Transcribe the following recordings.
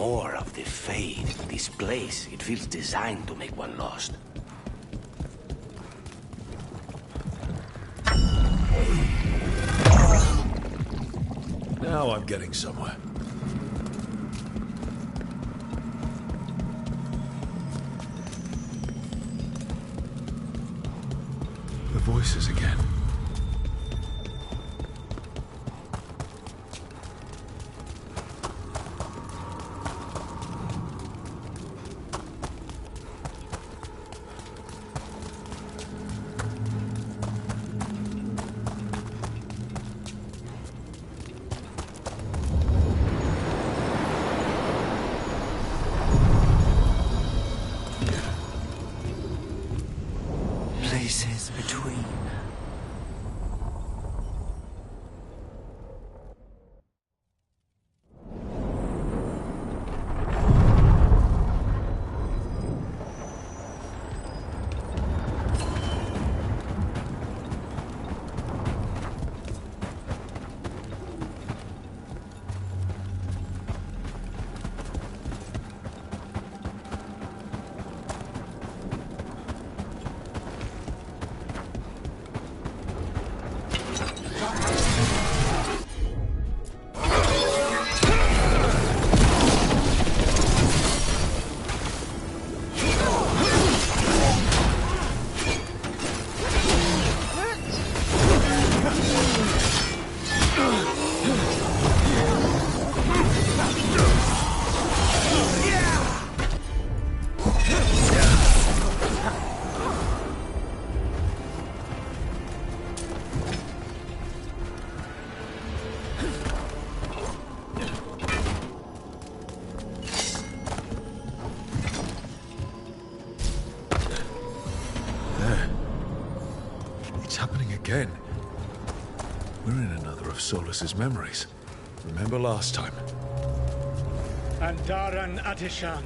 more of the faith. This place, it feels designed to make one lost. Now I'm getting somewhere. The voices again. Places between. Again. We're in another of Solus's memories. Remember last time? Andaran Atishan,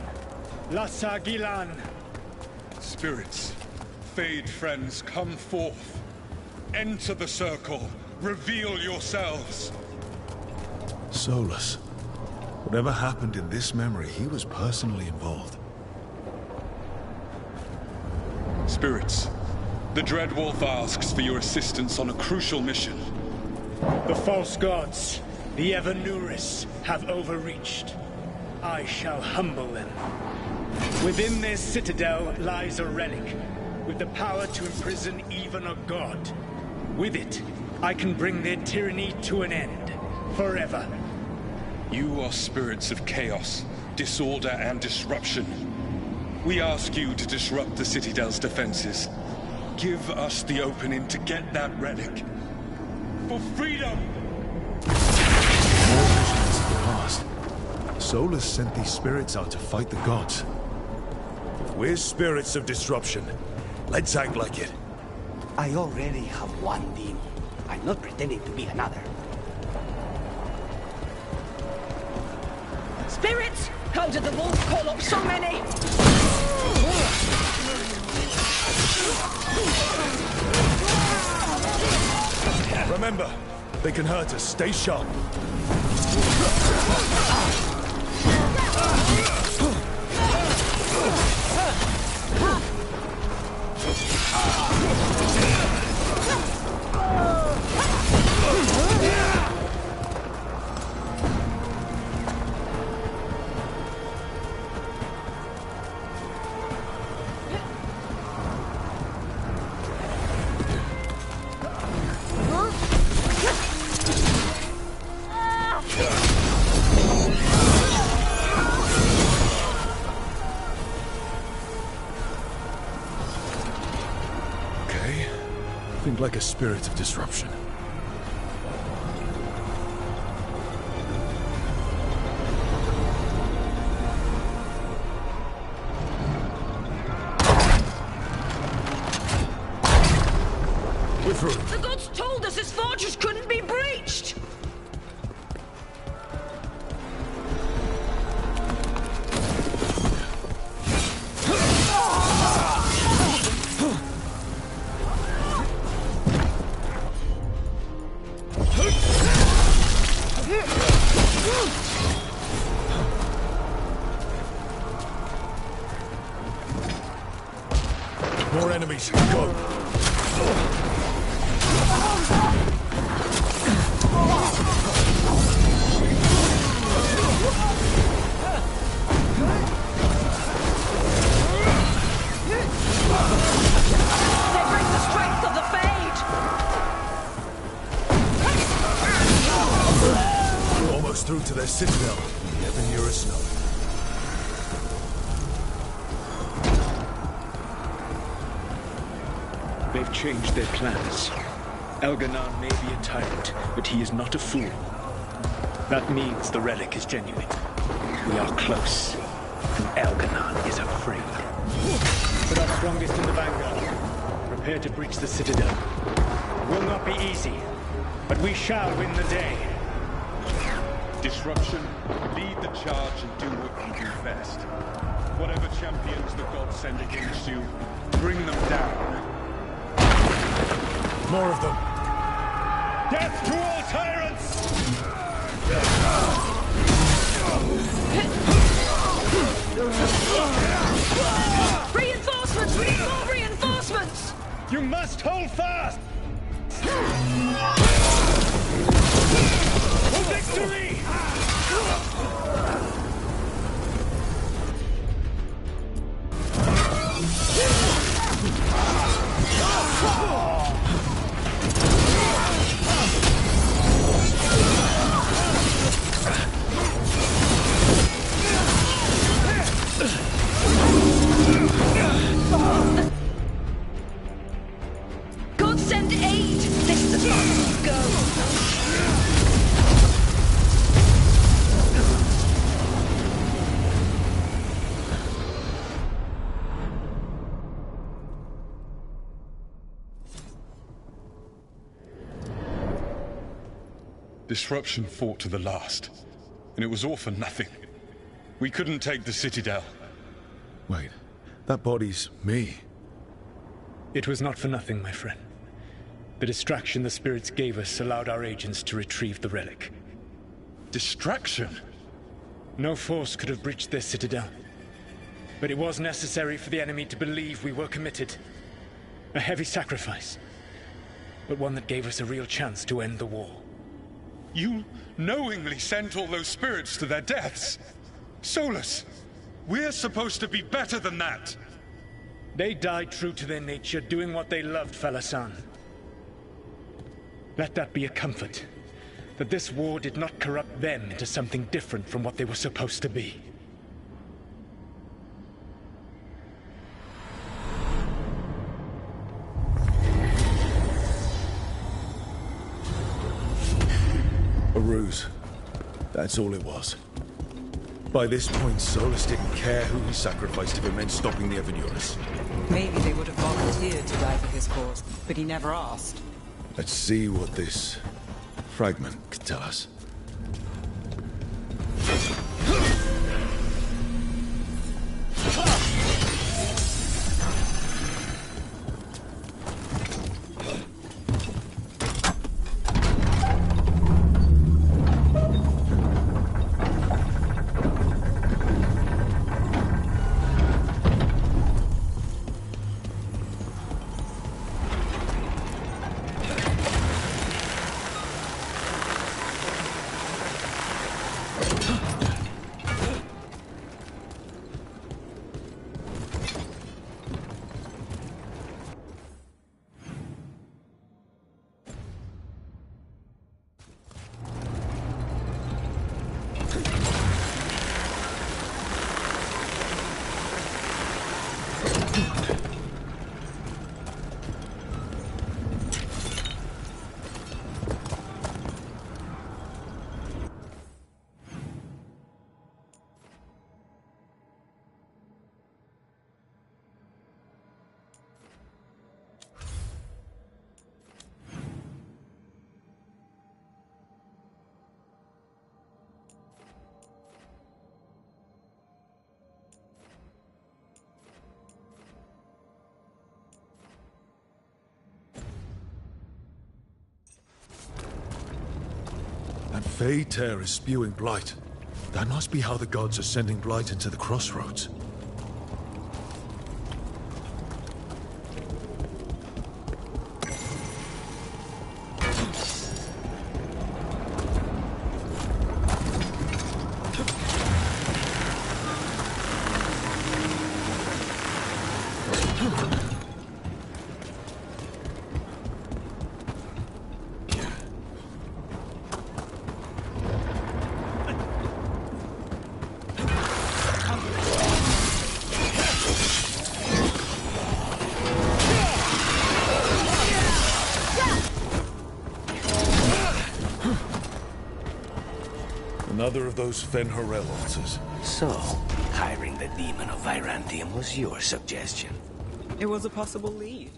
Lassa Gilan. Spirits, Fade friends, come forth. Enter the circle. Reveal yourselves. Solus. Whatever happened in this memory, he was personally involved. Spirits, the Dread Wolf asks for your assistance on a crucial mission. The false gods, the Evanuris, have overreached. I shall humble them. Within their citadel lies a relic, with the power to imprison even a god. With it, I can bring their tyranny to an end, forever. You are spirits of chaos, disorder, and disruption. We ask you to disrupt the Citadel's defenses. Give us the opening to get that relic. For freedom! More visions of the past. Solus sent these spirits out to fight the gods. We're spirits of disruption. Let's act like it. I already have one demon. I'm not pretending to be another. Spirits! How did the wolf call up so many? Remember, they can hurt us. Stay sharp. Think like a spirit of disruption. We're through. The gods told us this fortress couldn't be breached! bodies. Go! They bring the strength of the Fade! We're almost through to their citadel. Never near us now. They've changed their plans. Elganon may be a tyrant, but he is not a fool. That means the relic is genuine. We are close, and Elganon is afraid. Put our strongest in the vanguard. Prepare to breach the citadel. It will not be easy, but we shall win the day. Disruption, lead the charge and do what you do best. Whatever champions the gods send against you, bring them down. More of them. Death to all tyrants! Reinforcements! We need more reinforcements! You must hold fast! For victory! God send aid! This is the fastest go! Disruption fought to the last, and it was all for nothing. We couldn't take the Citadel. Wait, that body's me. It was not for nothing, my friend. The distraction the spirits gave us allowed our agents to retrieve the relic. Distraction? No force could have breached their citadel. But it was necessary for the enemy to believe we were committed. A heavy sacrifice, but one that gave us a real chance to end the war. You knowingly sent all those spirits to their deaths. Solus, we're supposed to be better than that. They died true to their nature, doing what they loved, Falasan. Let that be a comfort, that this war did not corrupt them into something different from what they were supposed to be. A ruse. That's all it was. By this point, Solus didn't care who he sacrificed if it meant stopping the Evanurus. Maybe they would have volunteered to die for his cause, but he never asked. Let's see what this fragment could tell us. That Fade tear is spewing blight. That must be how the gods are sending blight into the crossroads. Another of those Fen'Harel altars. So, hiring the demon of Virantium was your suggestion. It was a possible lead.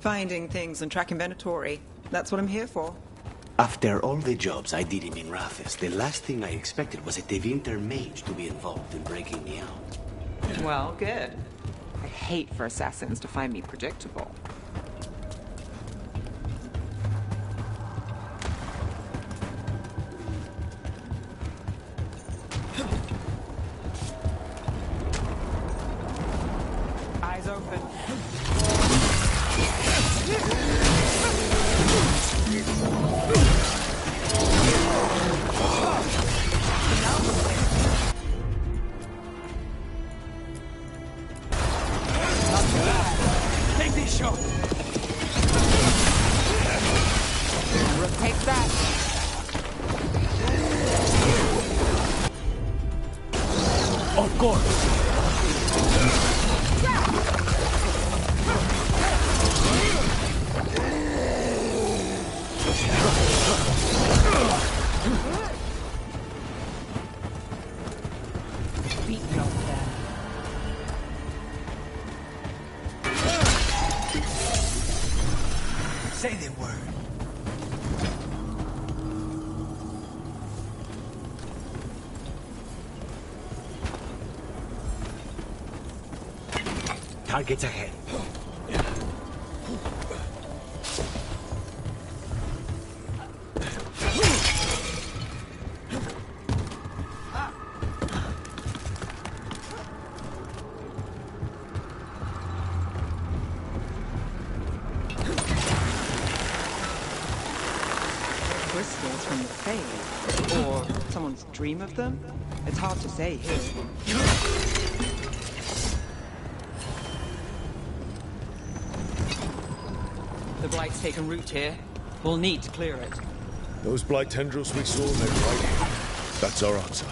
Finding things and tracking Venatori. That's what I'm here for. After all the jobs I did in Minrathis, the last thing I expected was a Tevinter mage to be involved in breaking me out. Well, good. I hate for assassins to find me predictable. Eyes open. Take this shot! Take that. Of course! Beat me over there. Say the word. Targets ahead. Crystals from the Fade. Or someone's dream of them? It's hard to say here. The Blight's taken root here. We'll need to clear it. Those blight tendrils we saw, they're right here. That's our answer.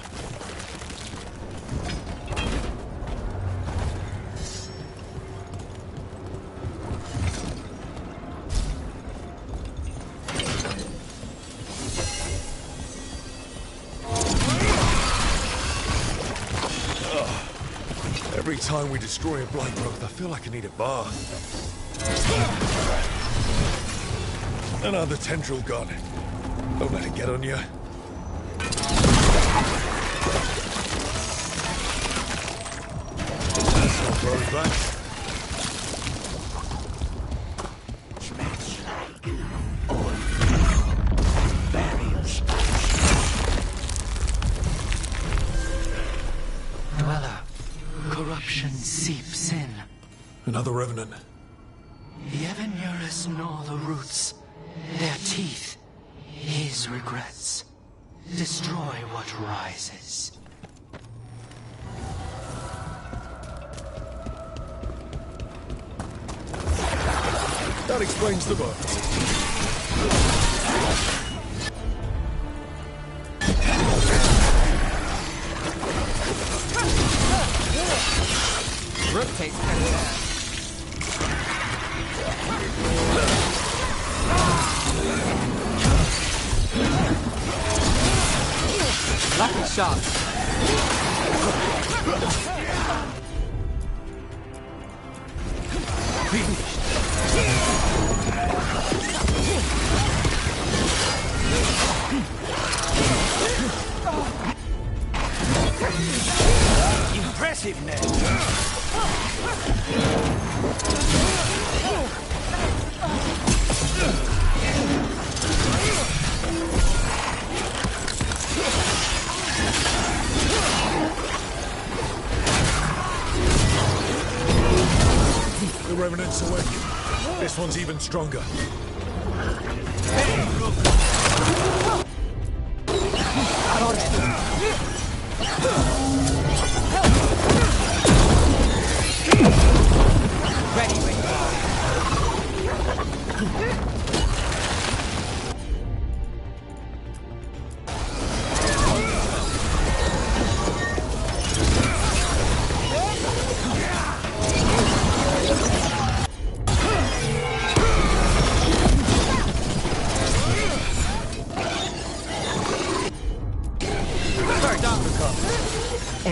Every time we destroy a blight growth, I feel like I need a bath. Another tendril gone. Don't let it get on you. That's not growing back. Smells like old burial spice. Dweller, corruption seeps in. Another revenant. The Evanurus gnaw the roots. Their teeth, his regrets. Destroy what rises. That explains the book. Rotate's kind of there. Lucky shot. Finished. Impressiveness. The Revenant's awake. This one's even stronger. Hey, look. Ready when you are.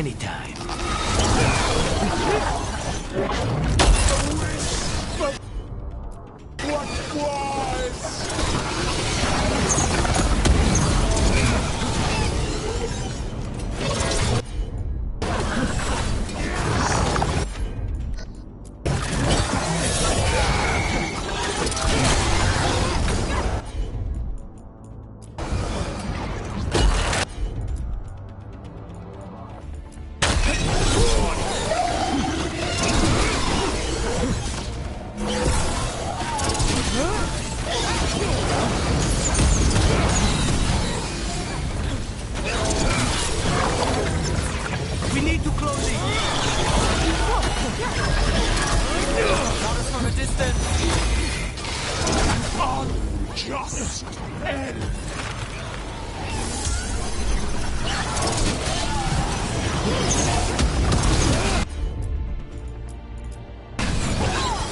Anytime. We need to close it. Got us from a distance. Unjust end!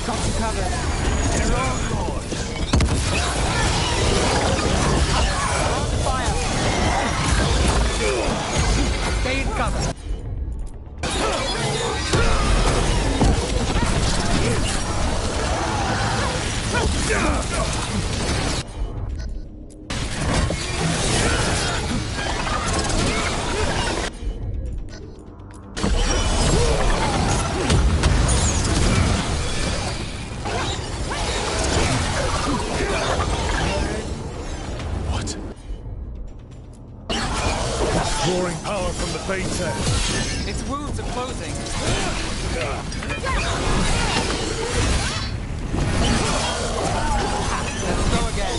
Got you covered. Your own lord! On fire. Stay in cover. What? Pouring power from the beta. Its wounds are closing. Let's go again.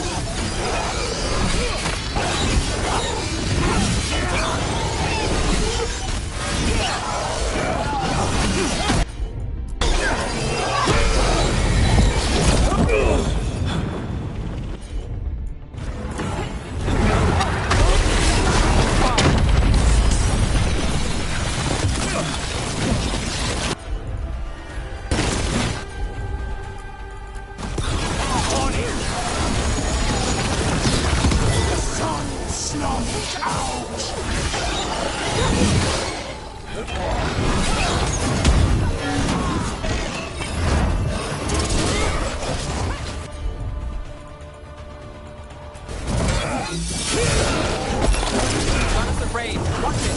Got us a raid. Watch it.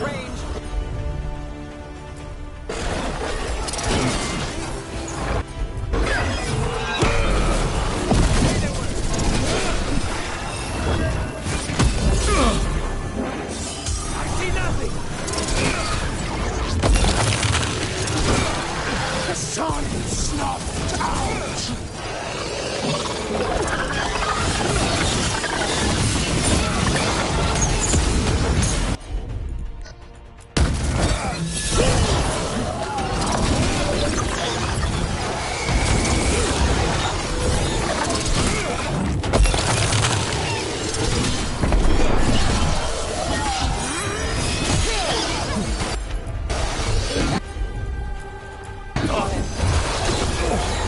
Range. I see nothing! The sun snuffed out!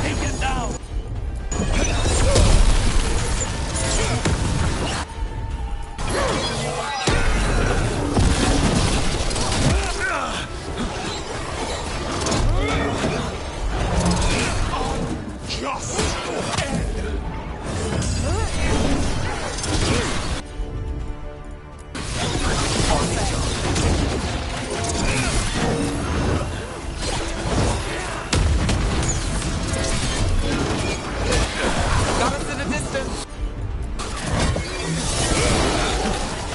Take it down! Just Got us in the distance.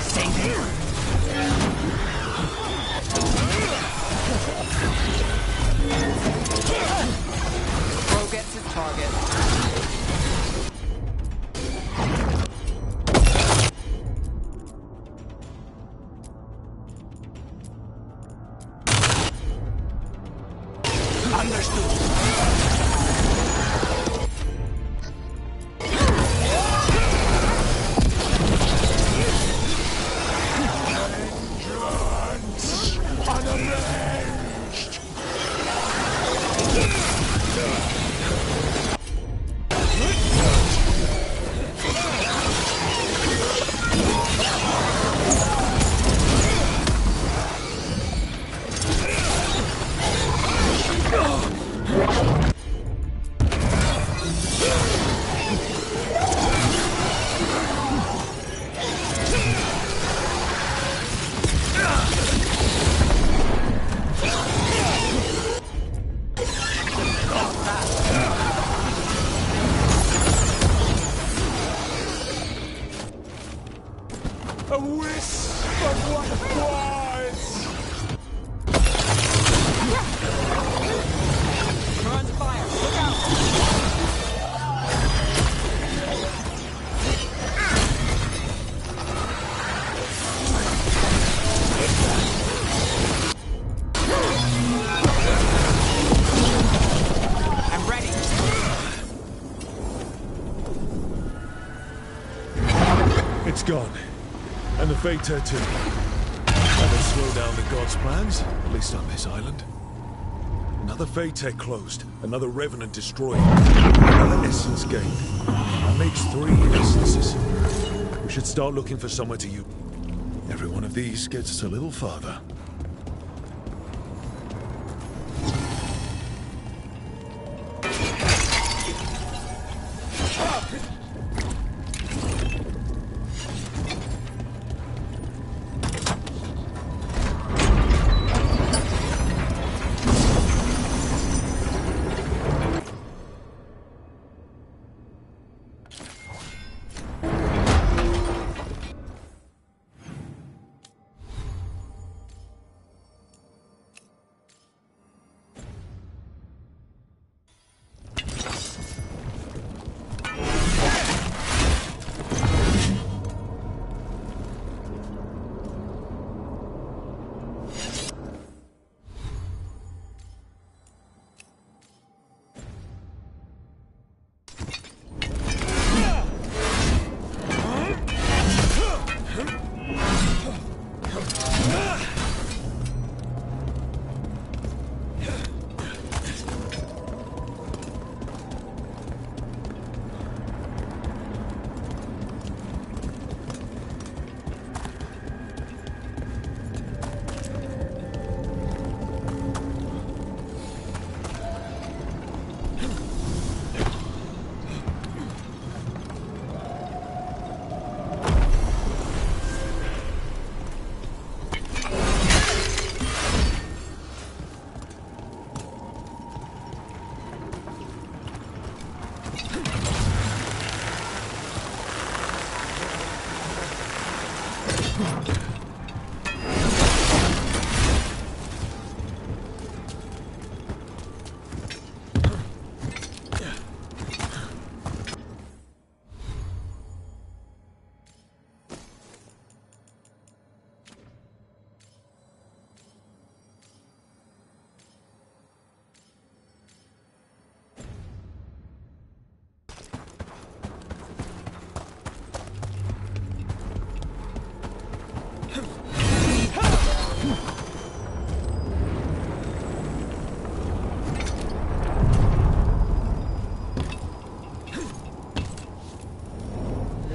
Stay there. Bro gets his target. A wisp of what was! We're under fire! Look out! I'm ready! It's gone. And the Fate too. That'll slow down the gods' plans, at least on this island. Another Fate closed, another Revenant destroyed, another essence gained. That makes 3 essences. We should start looking for somewhere to use. Every one of these gets us a little farther.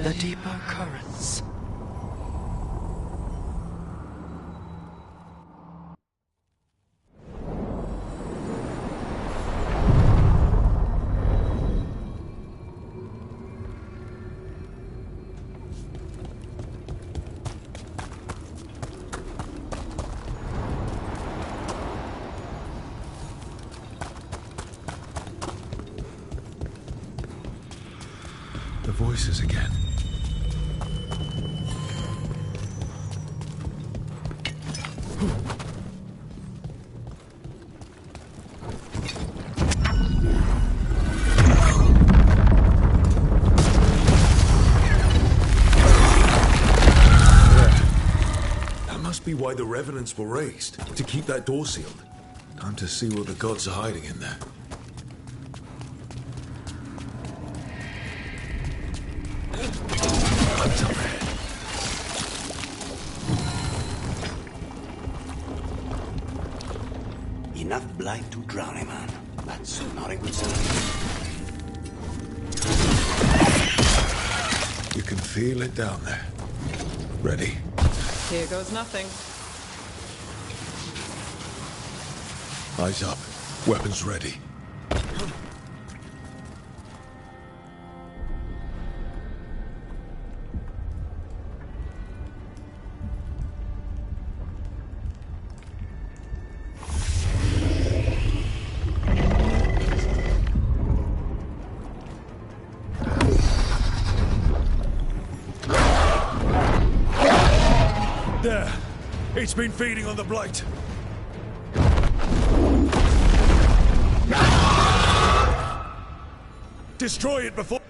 The deeper currents. The voices again. That must be why the Revenants were raised, to keep that door sealed. Time to see what the gods are hiding in there. Enough blight to drown a man. That's not a good sign. You can feel it down there. Ready? Here goes nothing. Eyes up. Weapons ready. There. It's been feeding on the blight. Destroy it before...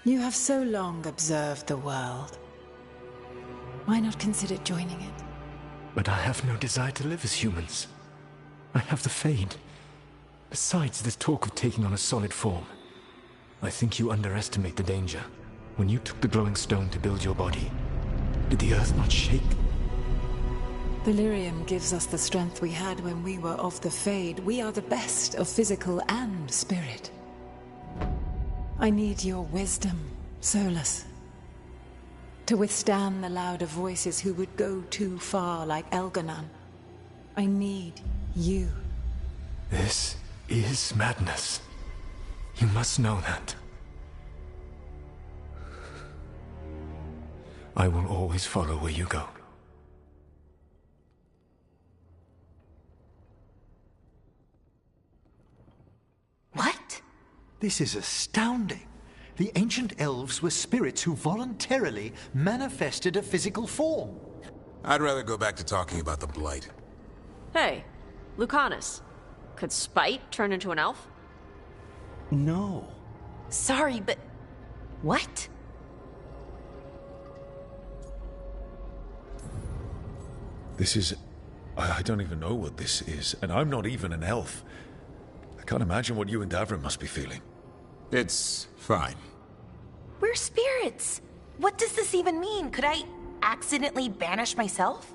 You have so long observed the world. Why not consider joining it? But I have no desire to live as humans. I have the Fade. Besides this talk of taking on a solid form, I think you underestimate the danger. When you took the glowing stone to build your body, did the earth not shake? Delirium gives us the strength we had when we were of the Fade. We are the best of physical and spirit. I need your wisdom, Solus. To withstand the louder voices who would go too far like Elganon. I need you. This is madness. You must know that. I will always follow where you go. What? This is astounding. The ancient elves were spirits who voluntarily manifested a physical form. I'd rather go back to talking about the Blight. Hey, Lucanus. Could Spite turn into an elf? No. Sorry, but... what? This is... I don't even know what this is, and I'm not even an elf. I can't imagine what you and Davrin must be feeling. It's fine. We're spirits. What does this even mean? Could I accidentally banish myself?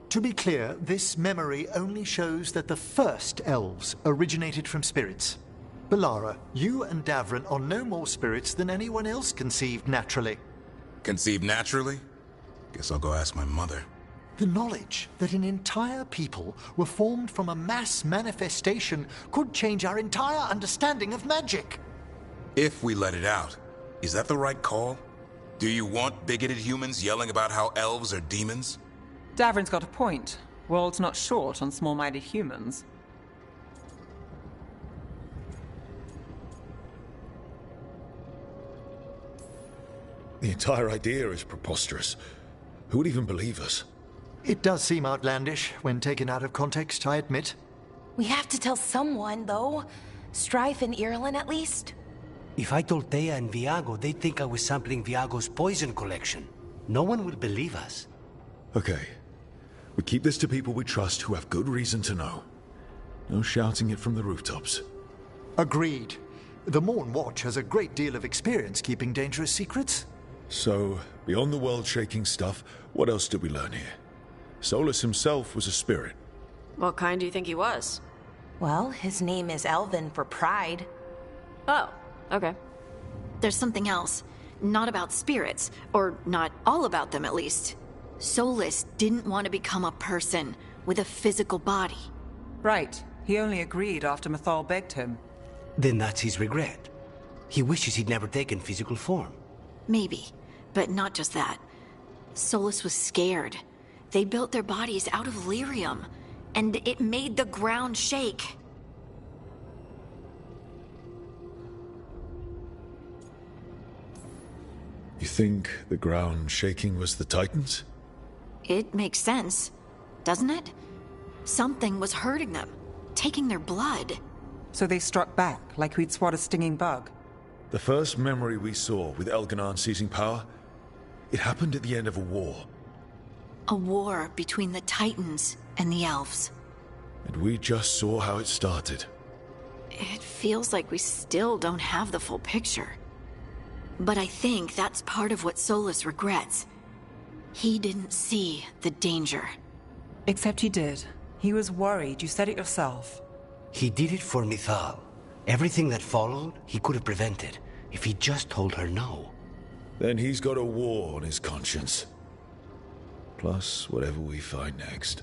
To be clear, this memory only shows that the first elves originated from spirits. Balara, you and Davrin are no more spirits than anyone else conceived naturally. Conceived naturally? Guess I'll go ask my mother. The knowledge that an entire people were formed from a mass manifestation could change our entire understanding of magic. If we let it out, is that the right call? Do you want bigoted humans yelling about how elves are demons? Davrin's got a point. World's not short on small-minded humans. The entire idea is preposterous. Who would even believe us? It does seem outlandish when taken out of context, I admit. We have to tell someone, though. Strife and Irulan, at least. If I told Thea and Viago, they'd think I was sampling Viago's poison collection. No one would believe us. Okay. We keep this to people we trust who have good reason to know. No shouting it from the rooftops. Agreed. The Morn Watch has a great deal of experience keeping dangerous secrets. So, beyond the world-shaking stuff, what else did we learn here? Solus himself was a spirit. What kind do you think he was? Well, his name is Elven for pride. Oh, okay. There's something else. Not about spirits, or not all about them at least. Solus didn't want to become a person with a physical body. Right. He only agreed after Mathal begged him. Then that's his regret. He wishes he'd never taken physical form. Maybe, but not just that. Solus was scared. They built their bodies out of lyrium, and it made the ground shake. You think the ground shaking was the Titans? It makes sense, doesn't it? Something was hurting them, taking their blood. So they struck back, like we'd swat a stinging bug. The first memory we saw with Elganon seizing power, it happened at the end of a war. A war between the Titans and the Elves. And we just saw how it started. It feels like we still don't have the full picture. But I think that's part of what Solus regrets. He didn't see the danger. Except he did. He was worried, you said it yourself. He did it for Mithal. Everything that followed, he could have prevented, if he just told her no. Then he's got a war on his conscience. Plus, whatever we find next.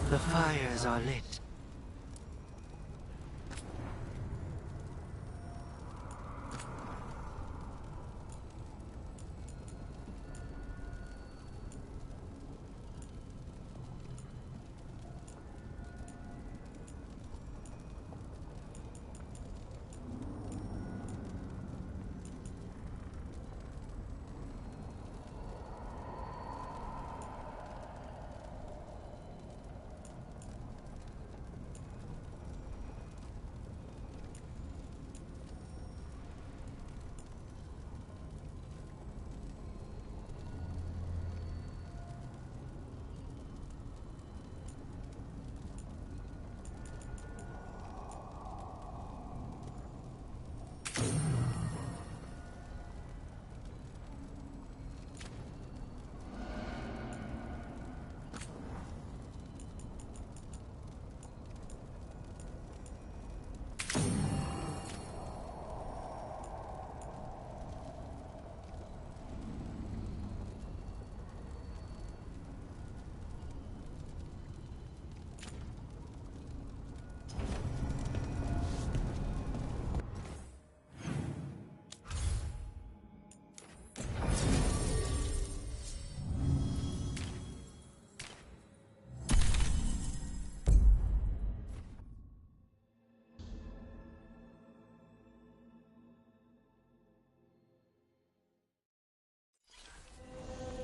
The fires are lit.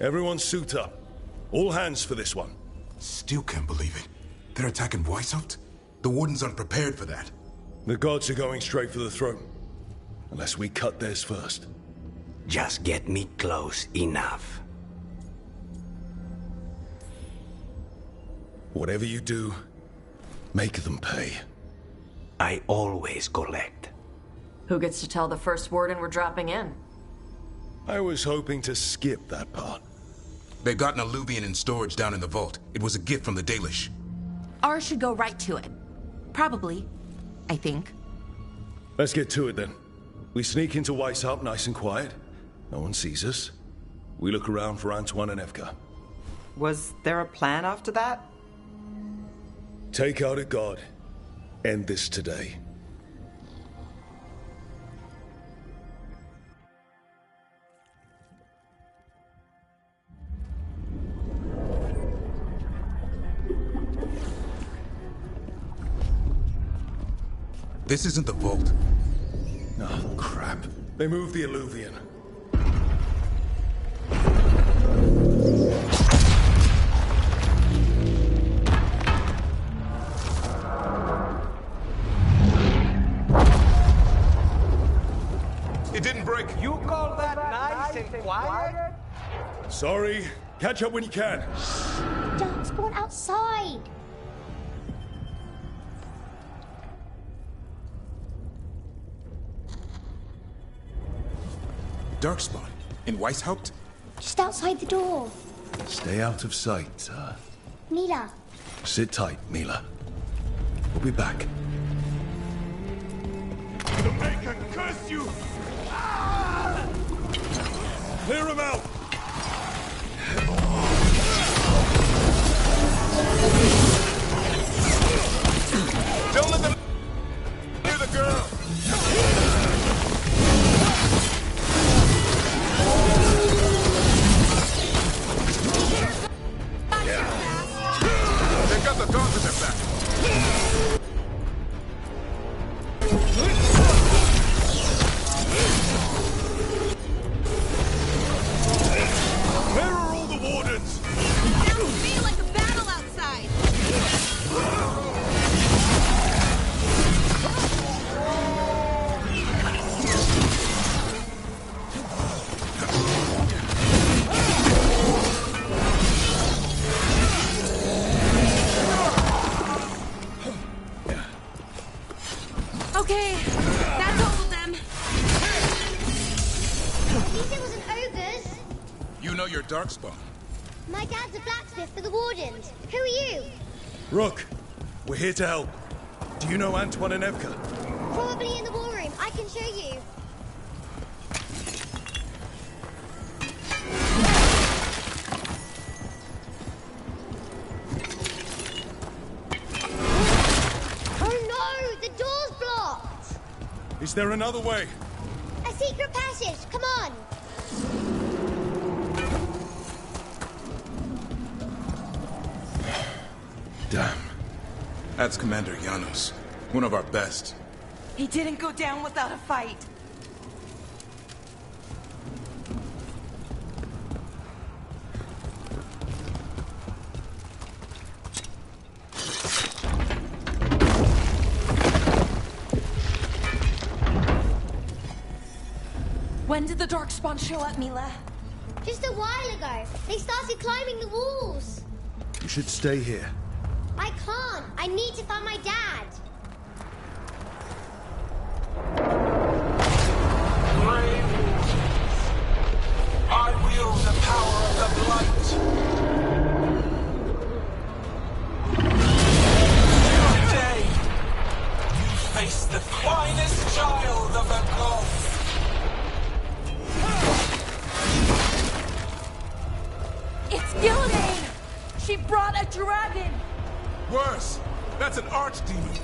Everyone suit up. All hands for this one. Still can't believe it. They're attacking Weishaupt? The Wardens aren't prepared for that. The gods are going straight for the throne. Unless we cut theirs first. Just get me close enough. Whatever you do, make them pay. I always collect. Who gets to tell the first warden we're dropping in? I was hoping to skip that part. They've got an Alluvian in storage down in the vault. It was a gift from the Dalish. Ours should go right to it. Probably. I think. Let's get to it then. We sneak into Weishaupt nice and quiet. No one sees us. We look around for Antoine and Evka. Was there a plan after that? Take out a god. End this today. This isn't the vault. Oh, crap. They moved the Illuvian. It didn't break. You call that nice and quiet? Sorry. Catch up when you can. Darkspawn outside. Darkspawn? In Weishaupt? Just outside the door. Stay out of sight, Mila. Sit tight, Mila. We'll be back. The Maker curse you! Ah! Clear him out! Don't let them near the girl! They got the dogs in their back. Where are all the wardens? Sounds to me like a battle outside. Okay, that's all of them. At least it wasn't ogres. You know your Darkspawn. My dad's a blacksmith for the Wardens. Who are you? Rook, we're here to help. Do you know Antoine and Evka? Probably in the war room. I can show you. Oh no! The door's blocked! Is there another way? A secret passage! Come on! Damn. That's Commander Janos. One of our best. He didn't go down without a fight. When did the Darkspawn show up, Mila? Just a while ago. They started climbing the walls. You should stay here. I can't. I need to find my dad. I wield the power of the blight. Today, you face the finest child of the gods. It's Gillidan! She brought a dragon! Worse! That's an archdemon!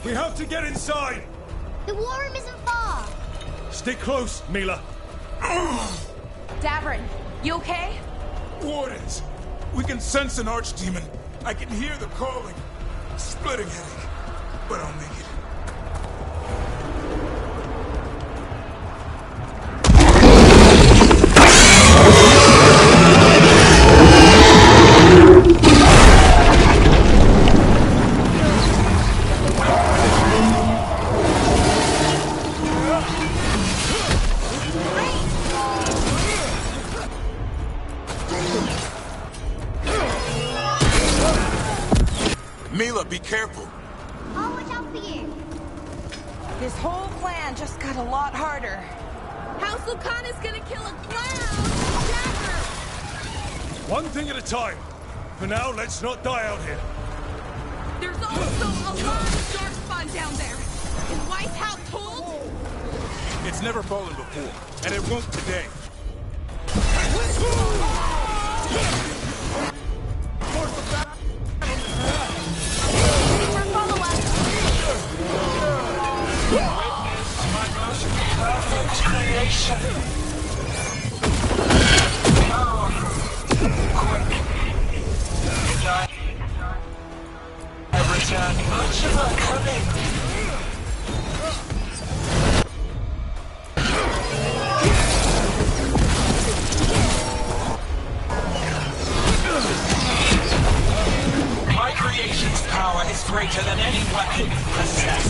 We have to get inside! The war room isn't far. Stick close, Mila. Davrin, you okay? Wardens! We can sense an archdemon. I can hear the calling. Splitting headache. But I'll make it. Mila, be careful. I'll watch out for you. This whole plan just got a lot harder. How's Lucanus gonna kill a clown? Dagger! One thing at a time. For now, let's not die out here. There's also a lot of Darkspawn down there. Is Weishaupt told? It's never fallen before, and it won't today. attention. Oh, quick. Did I return much of our cunning? My creation's power is greater than any weapon you possess.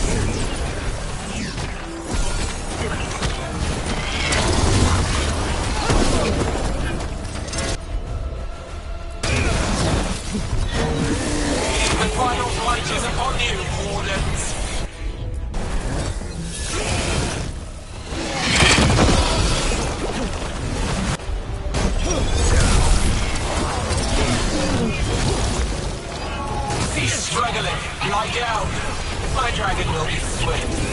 The final fight is upon you, Wardens. He's struggling. Lie down. My dragon will be swift.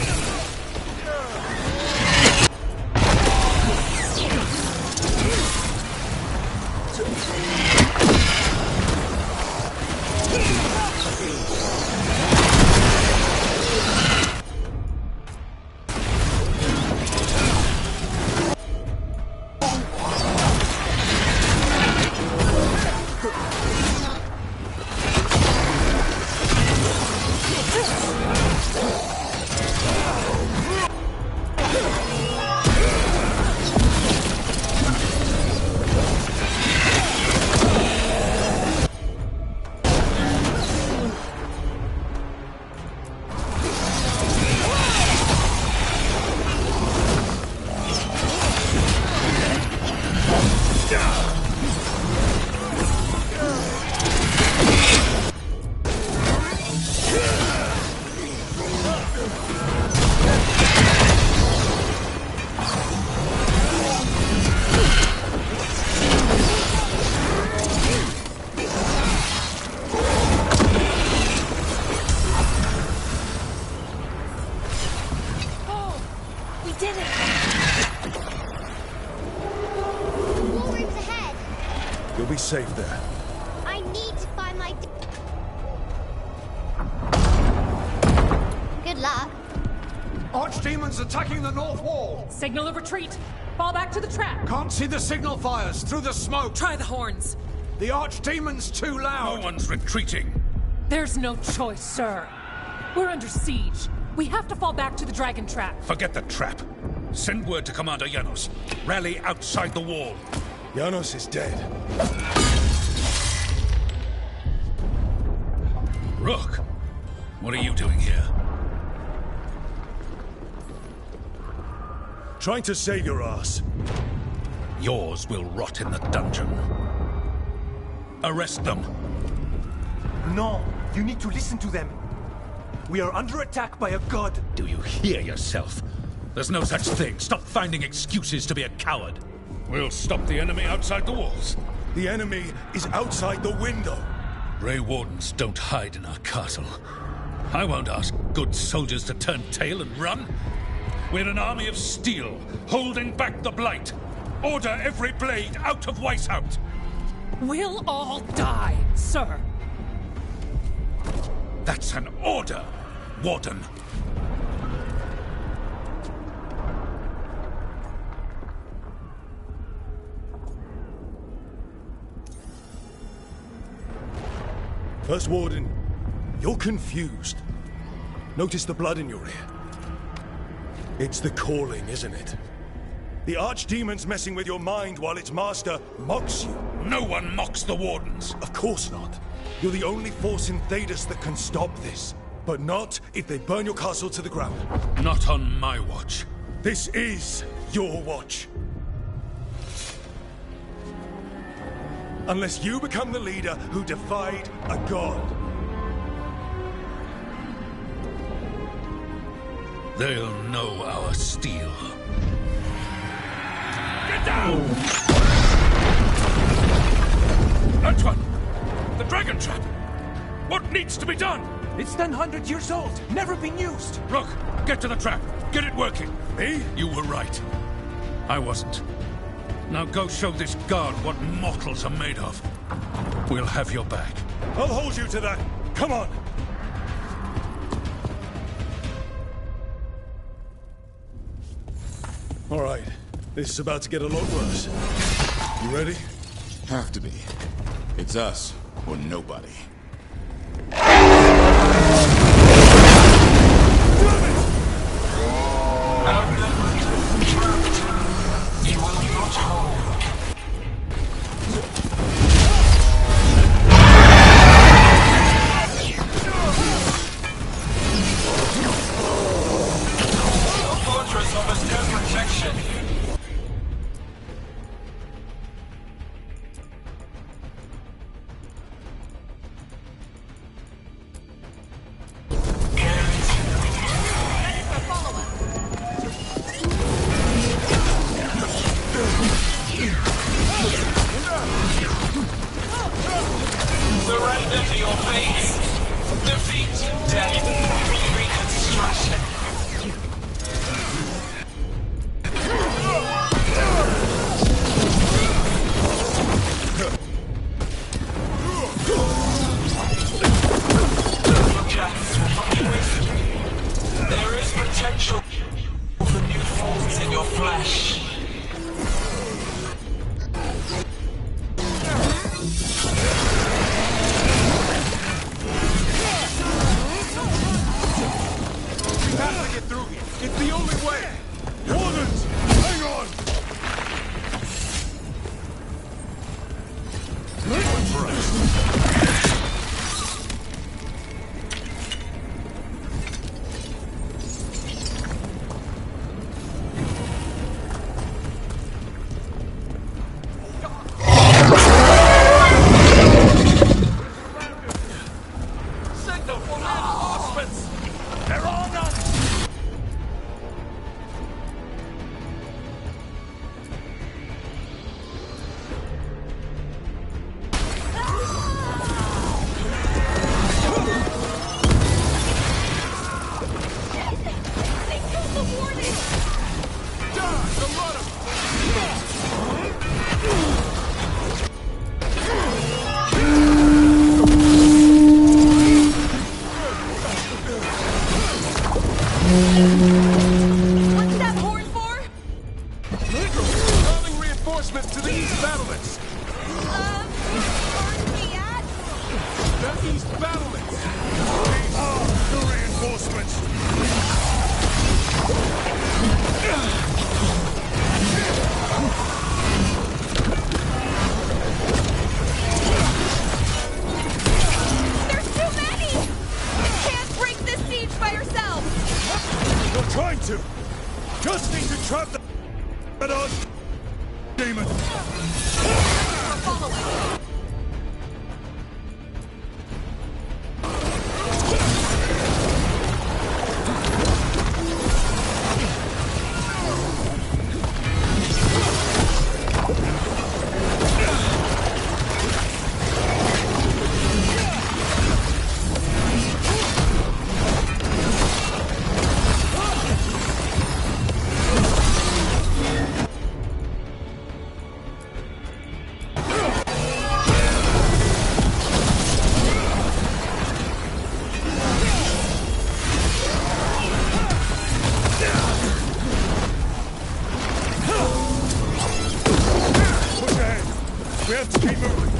You'll be safe there. I need to find my... Good luck. Archdemons attacking the north wall! Signal of retreat! Fall back to the trap! Can't see the signal fires through the smoke! Try the horns! The Archdemon's too loud! No one's retreating! There's no choice, sir. We're under siege. We have to fall back to the dragon trap. Forget the trap. Send word to Commander Janos. Rally outside the wall. Janos is dead. Rook, what are you doing here? Trying to save your ass. Yours will rot in the dungeon. Arrest them. No, you need to listen to them. We are under attack by a god. Do you hear yourself? There's no such thing. Stop finding excuses to be a coward. We'll stop the enemy outside the walls. The enemy is outside the window. Grey Wardens don't hide in our castle. I won't ask good soldiers to turn tail and run. We're an army of steel, holding back the blight. Order every blade out of Weisshaupt. We'll all die, sir. That's an order, Warden. First Warden, you're confused. Notice the blood in your ear. It's the calling, isn't it? The Archdemon's messing with your mind while its master mocks you. No one mocks the Wardens. Of course not. You're the only force in Thedas that can stop this. But not if they burn your castle to the ground. Not on my watch. This is your watch. Unless you become the leader who defied a god. They'll know our steel. Get down! Antoine! The dragon trap! What needs to be done? It's 100 years old, never been used. Look, get to the trap. Get it working. Me? You were right. I wasn't. Now go show this guard what mortals are made of. We'll have your back. I'll hold you to that. Come on. All right. This is about to get a lot worse. You ready? Have to be. It's us, or nobody. You will not hold. The fortress offers no protection. Surrender to your fate. Defeat, death, reconstruction. There is potential for new forms in your flesh. We have to get through here. It's the only way. Wardens, hang on. Wait for us. Signal for reinforcements! They're on us! They killed the warden! Dodge! A lot of What's that horn for? Calling reinforcements to the east battlements. Where's he at? The east battlements. These are the reinforcements. There's too many! You can't break this siege by yourself! You're trying to. Just need to trap the demon. We're following. Push ahead. We have to keep moving.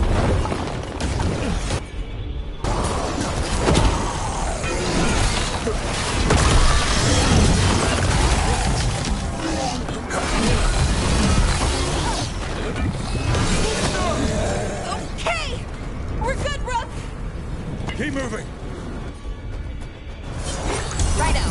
Okay! We're good, Rook! Keep moving. Righto.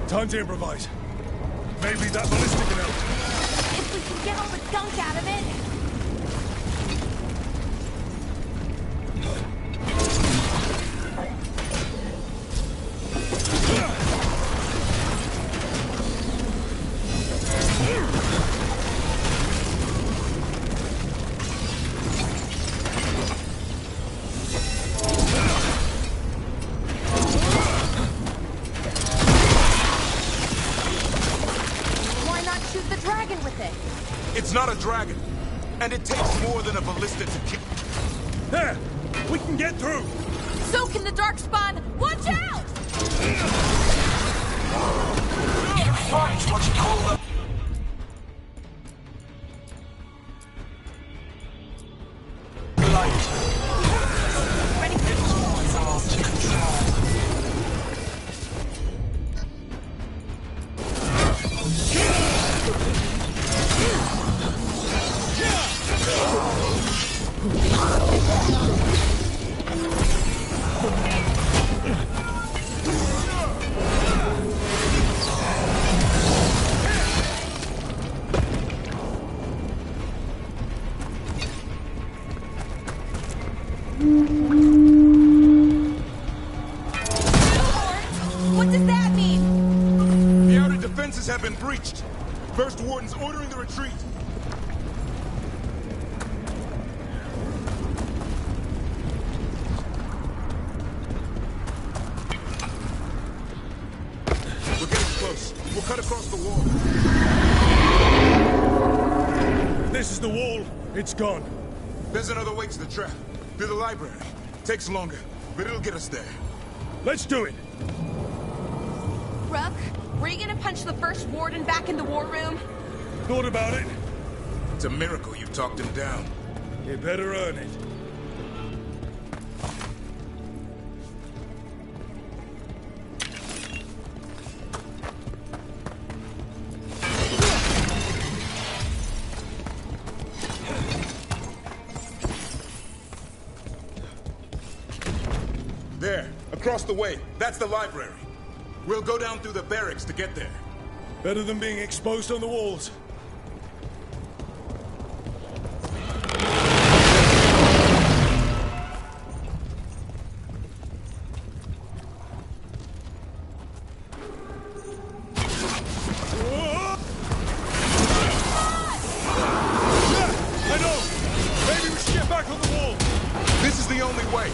Time to improvise. Maybe that ballista can help. If we can get all the gunk out of it. It's not a dragon, and it takes more than a ballista to kill. There! We can get through! So can the Darkspawn! Watch out! You fight what you call them. Light. Ready? It's all to control. What does that mean? The outer defenses have been breached. First Warden's ordering the retreat. We're getting close. We'll cut across the wall. This is the wall. It's gone. There's another way to the trap. Through the library. Takes longer, but it'll get us there. Let's do it. Rook, were you gonna punch the first warden back in the war room? Thought about it. It's a miracle you talked him down. You better earn it. There, across the way. That's the library. We'll go down through the barracks to get there. Better than being exposed on the walls. I know! Maybe we should get back on the wall! This is the only way.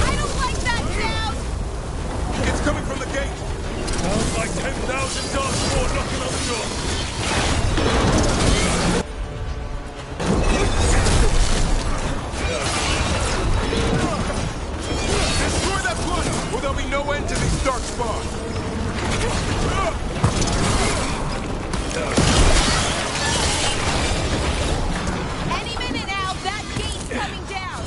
I don't like that sound! It's coming from the gate. Sounds like 10,000 Darkspawn knocking on the door. Destroy that one, or there'll be no end to these Darkspawn. Any minute now, that gate's coming down!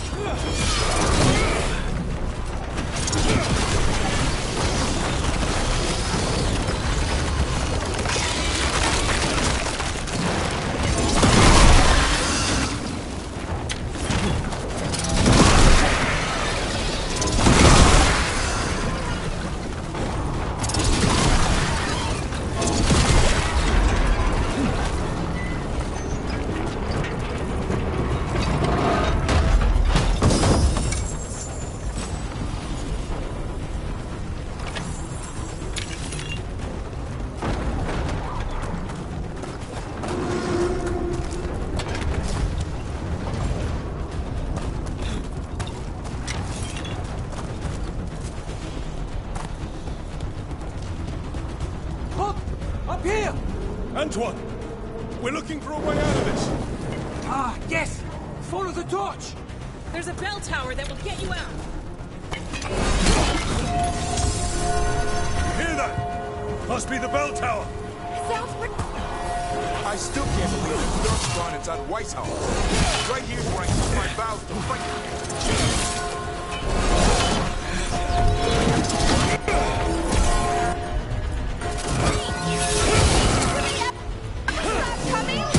Look! Up here! Antoine! We're looking for a way out of this! Ah, yes! Follow the torch! There's a bell tower that will get you out. You hear that? Must be the bell tower! Southward. I still can't believe the Darkspawn inside White's house. Right here's where I keep my vows to fight for you. Coming!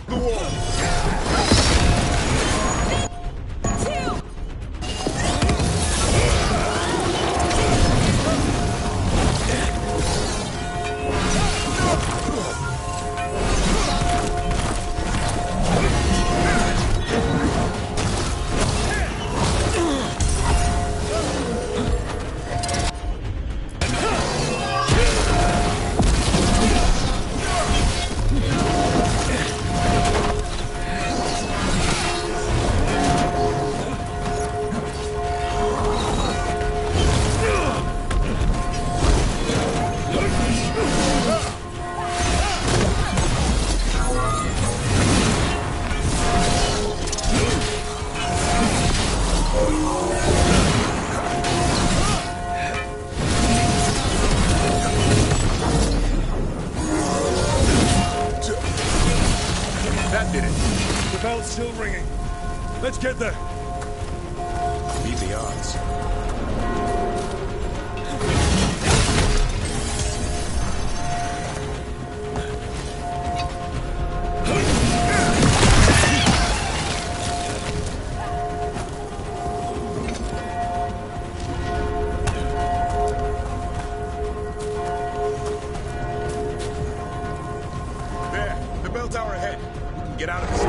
the wall! That did it. The bell's still ringing. Let's get there. Beat the odds. There, the bell tower ahead. We can get out of this.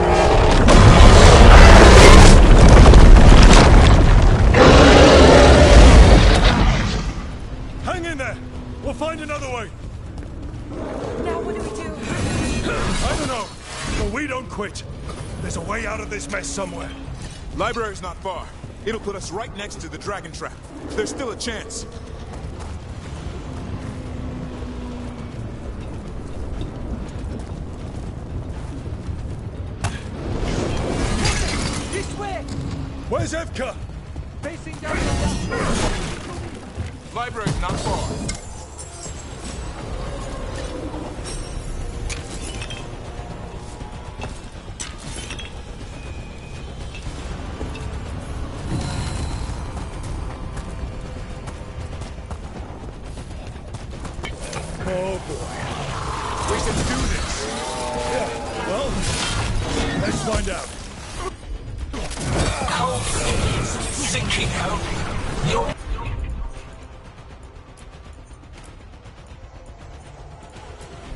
Hang in there! We'll find another way! Now what do we do? I don't know, but we don't quit. There's a way out of this mess somewhere. Library's not far. It'll put us right next to the dragon trap. There's still a chance. This way! Where's Evka? Facing down the left. Library's not far. Oh boy. We should do this. Yeah, well, let's find out. Cold is sinking home. Your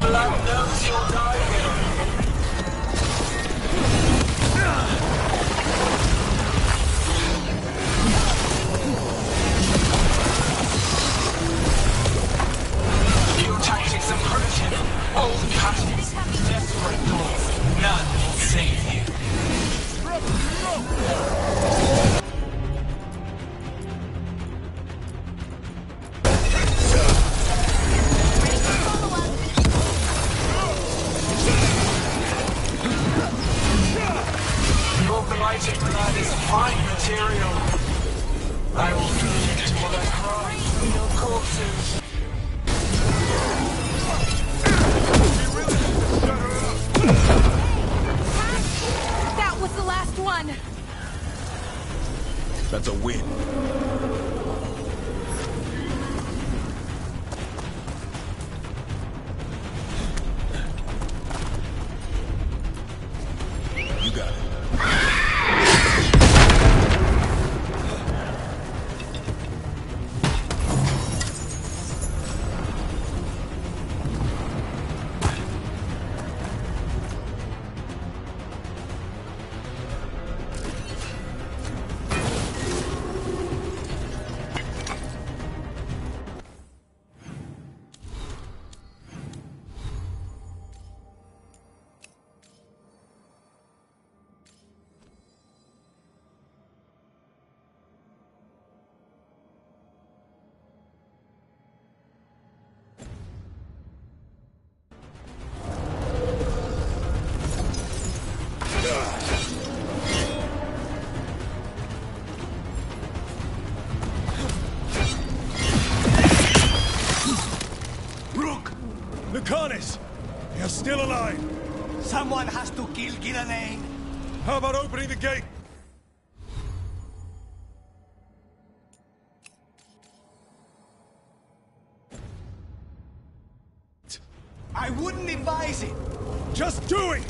blood knows you'll die here. Your tactics are primitive, old patterns, desperate thoughts. None will save you. Your blighted blood is fine material. I will feed to what I cry from your corpses. That was the last one. That's a win. You got it. Lucanus! You're still alive! Someone has to kill Gillenane. How about opening the gate? I wouldn't advise it. Just do it!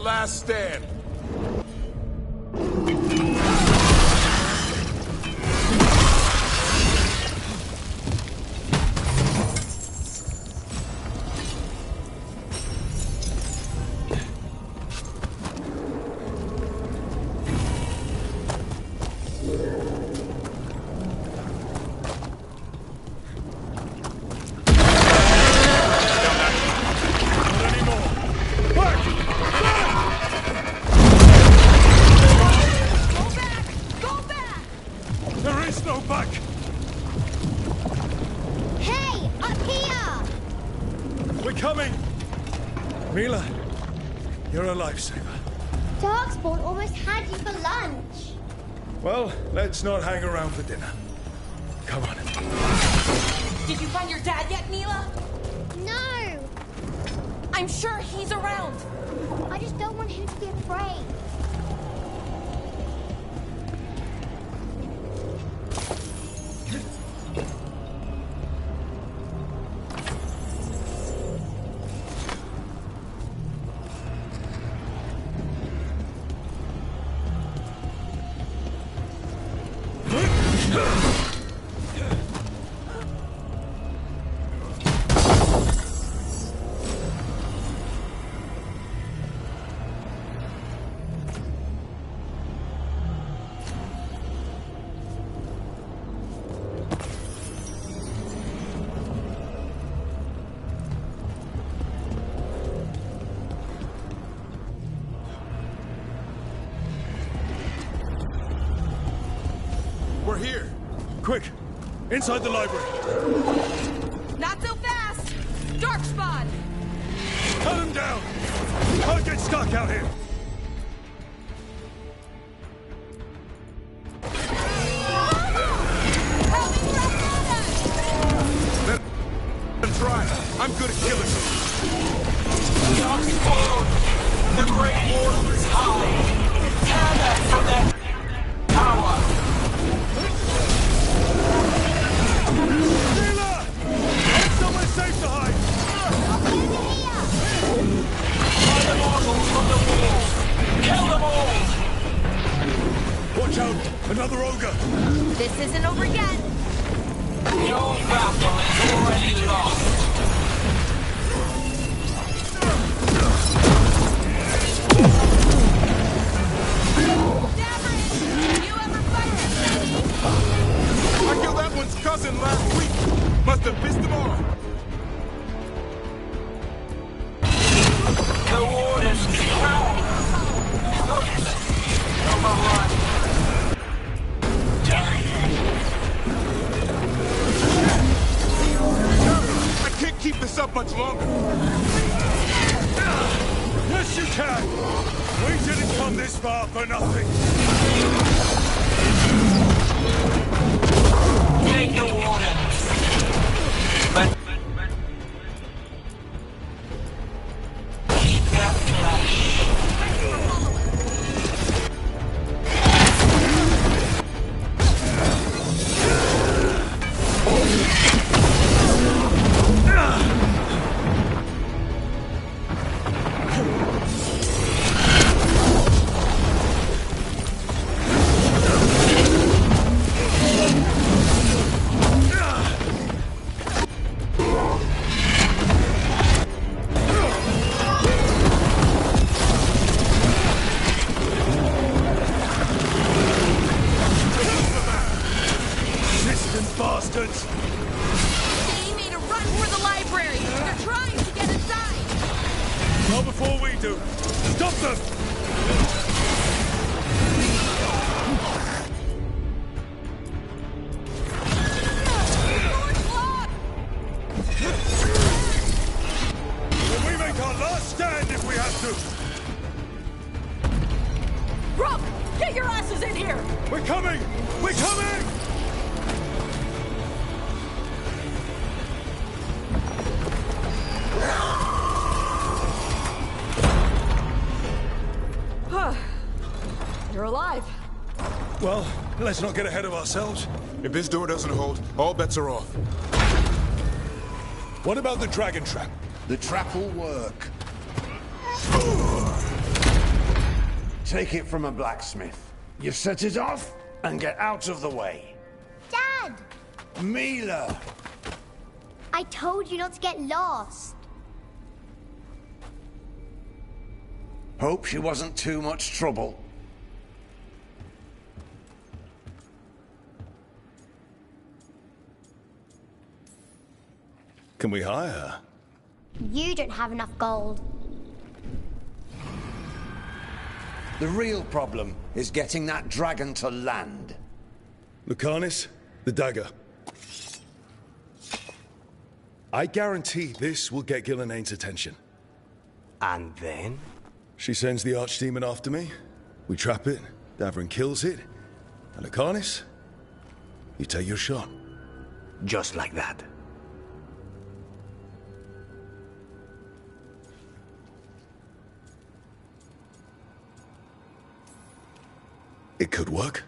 last stand. Darkspawn almost had you for lunch. Well, let's not hang around for dinner. Come on. Did you find your dad yet, Mila? No! I'm sure he's around. I just don't want him to be afraid. We're here. Quick! Inside the library. Not so fast! Darkspawn! Cut him down! Can't get stuck out here! Let him try. I'm good at killing them. Darkspawn! The Great Warden is high! Tear them from their power! Somewhere safe to hide! Find the mortals from the walls! Kill them all! Watch out! Another ogre! This isn't over yet! Your battle is already lost! I killed that one's cousin last week! Must have pissed him off! The Warden's strong! Number one! I can't keep this up much longer! Yes, you can! We didn't come this far for nothing! Take the Warden! But keep that flash. Bastards! They made a run for the library! They're trying to get inside! Not before we do! Stop them! We make our last stand if we have to! Grump! Get your asses in here! We're coming! We're coming! You're alive. Well, let's not get ahead of ourselves. If this door doesn't hold, all bets are off. What about the dragon trap? The trap will work. Take it from a blacksmith. You set it off and get out of the way. Dad! Mila! I told you not to get lost. Hope she wasn't too much trouble. Can we hire her? You don't have enough gold. The real problem is getting that dragon to land. Lucanus, the dagger. I guarantee this will get Gillenaine's attention. And then? She sends the archdemon after me. We trap it, Davrin kills it. And Lucanus, you take your shot. Just like that. It could work.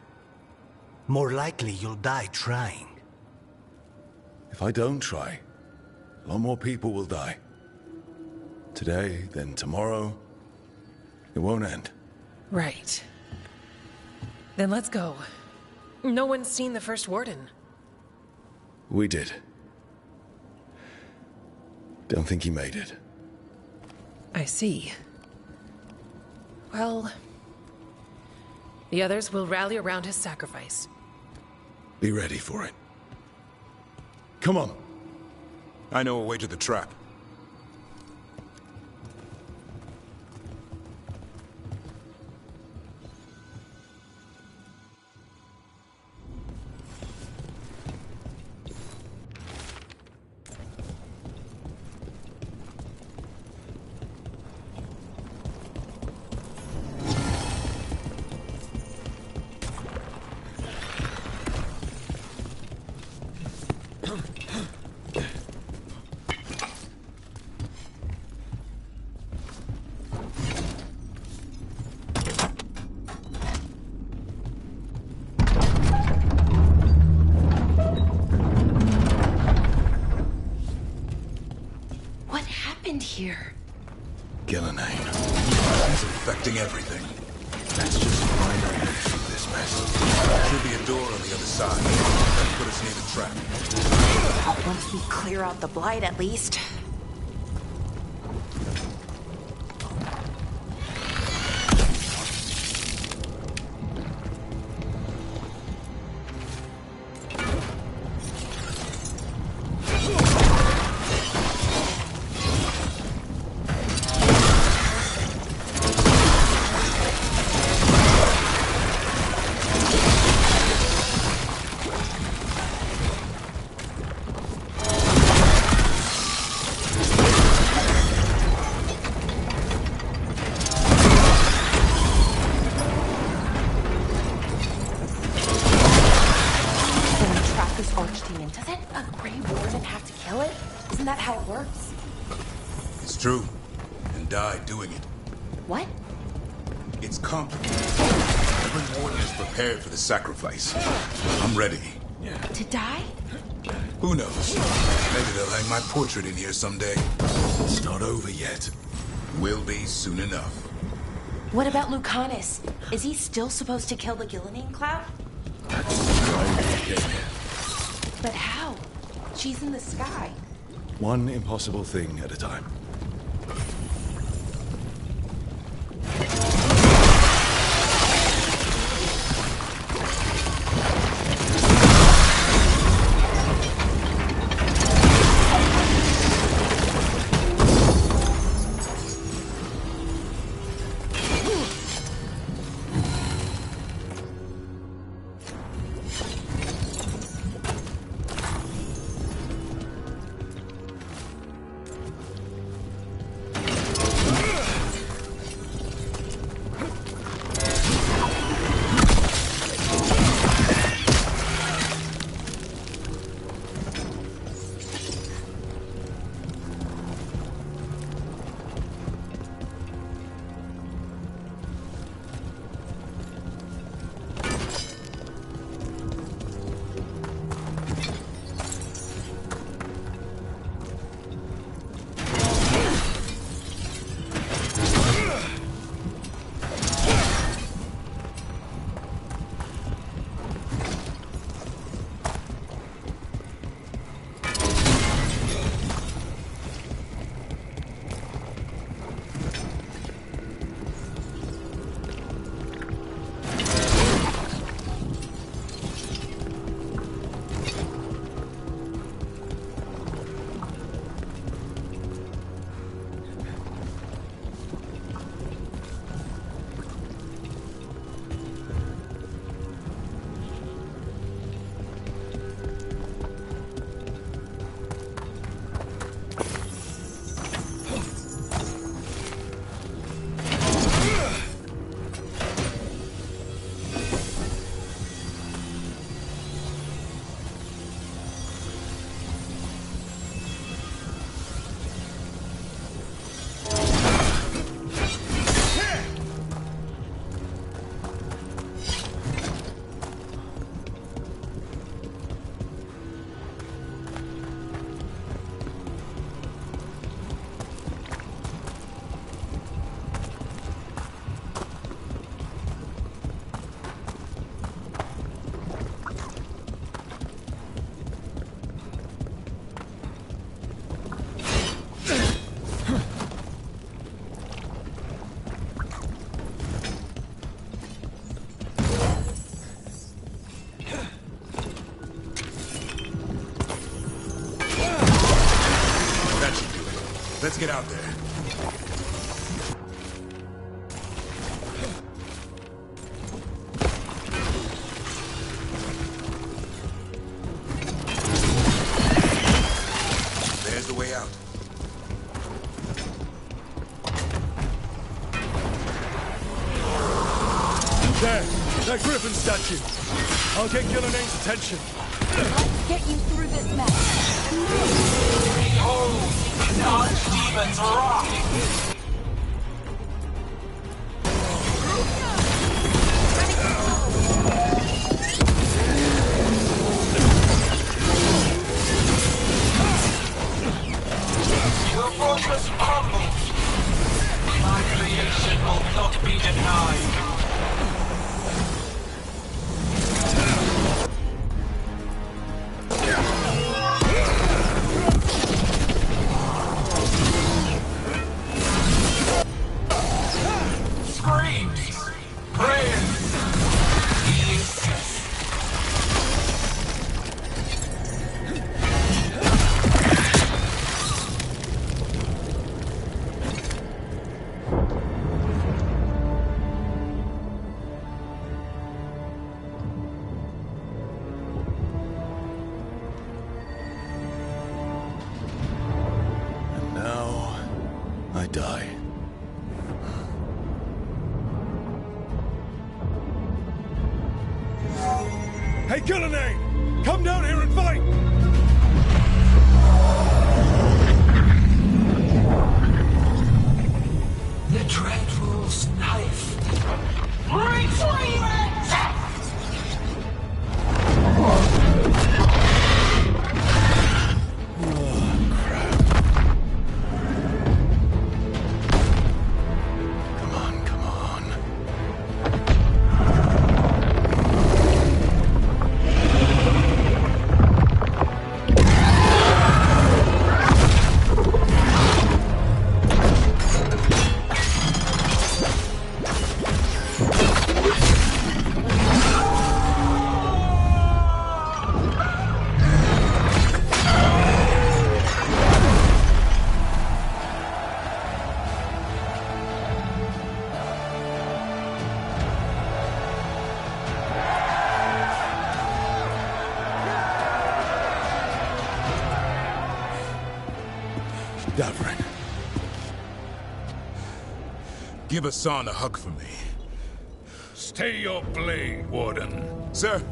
More likely you'll die trying. If I don't try, a lot more people will die. Today, then tomorrow. It won't end. Right. Then let's go. No one's seen the first warden. We did. Don't think he made it. I see. Well, the others will rally around his sacrifice. Be ready for it. Come on. I know a way to the trap. Here. Gillenane. It's infecting everything. That's just minor hints of this mess. Should be a door on the other side. That'll put us near the trap. Once we clear out the blight, at least. It's true. And died doing it. What? It's complicated. Every warden is prepared for the sacrifice. I'm ready. To die? Who knows? Maybe they'll hang my portrait in here someday. It's not over yet. Will be soon enough. What about Lucanus? Is he still supposed to kill the Gillenane cloud? That's why we came here. But how? She's in the sky. One impossible thing at a time. Let's get out there. There's the way out. There! That griffin statue! I'll get Gillian's attention. Let's get you through this mess. Behold, the archdemon's wrath! Your fortress crumbles. My creation will not be denied. Screams, prayers, kisses. And now, I die. Hey, Gillian! Come down here and fight! The Dread Rule's knife. Retrieve it! Come on, come on. Davrin. Give Hassan a hug for me. Stay your blade, Warden. Sir.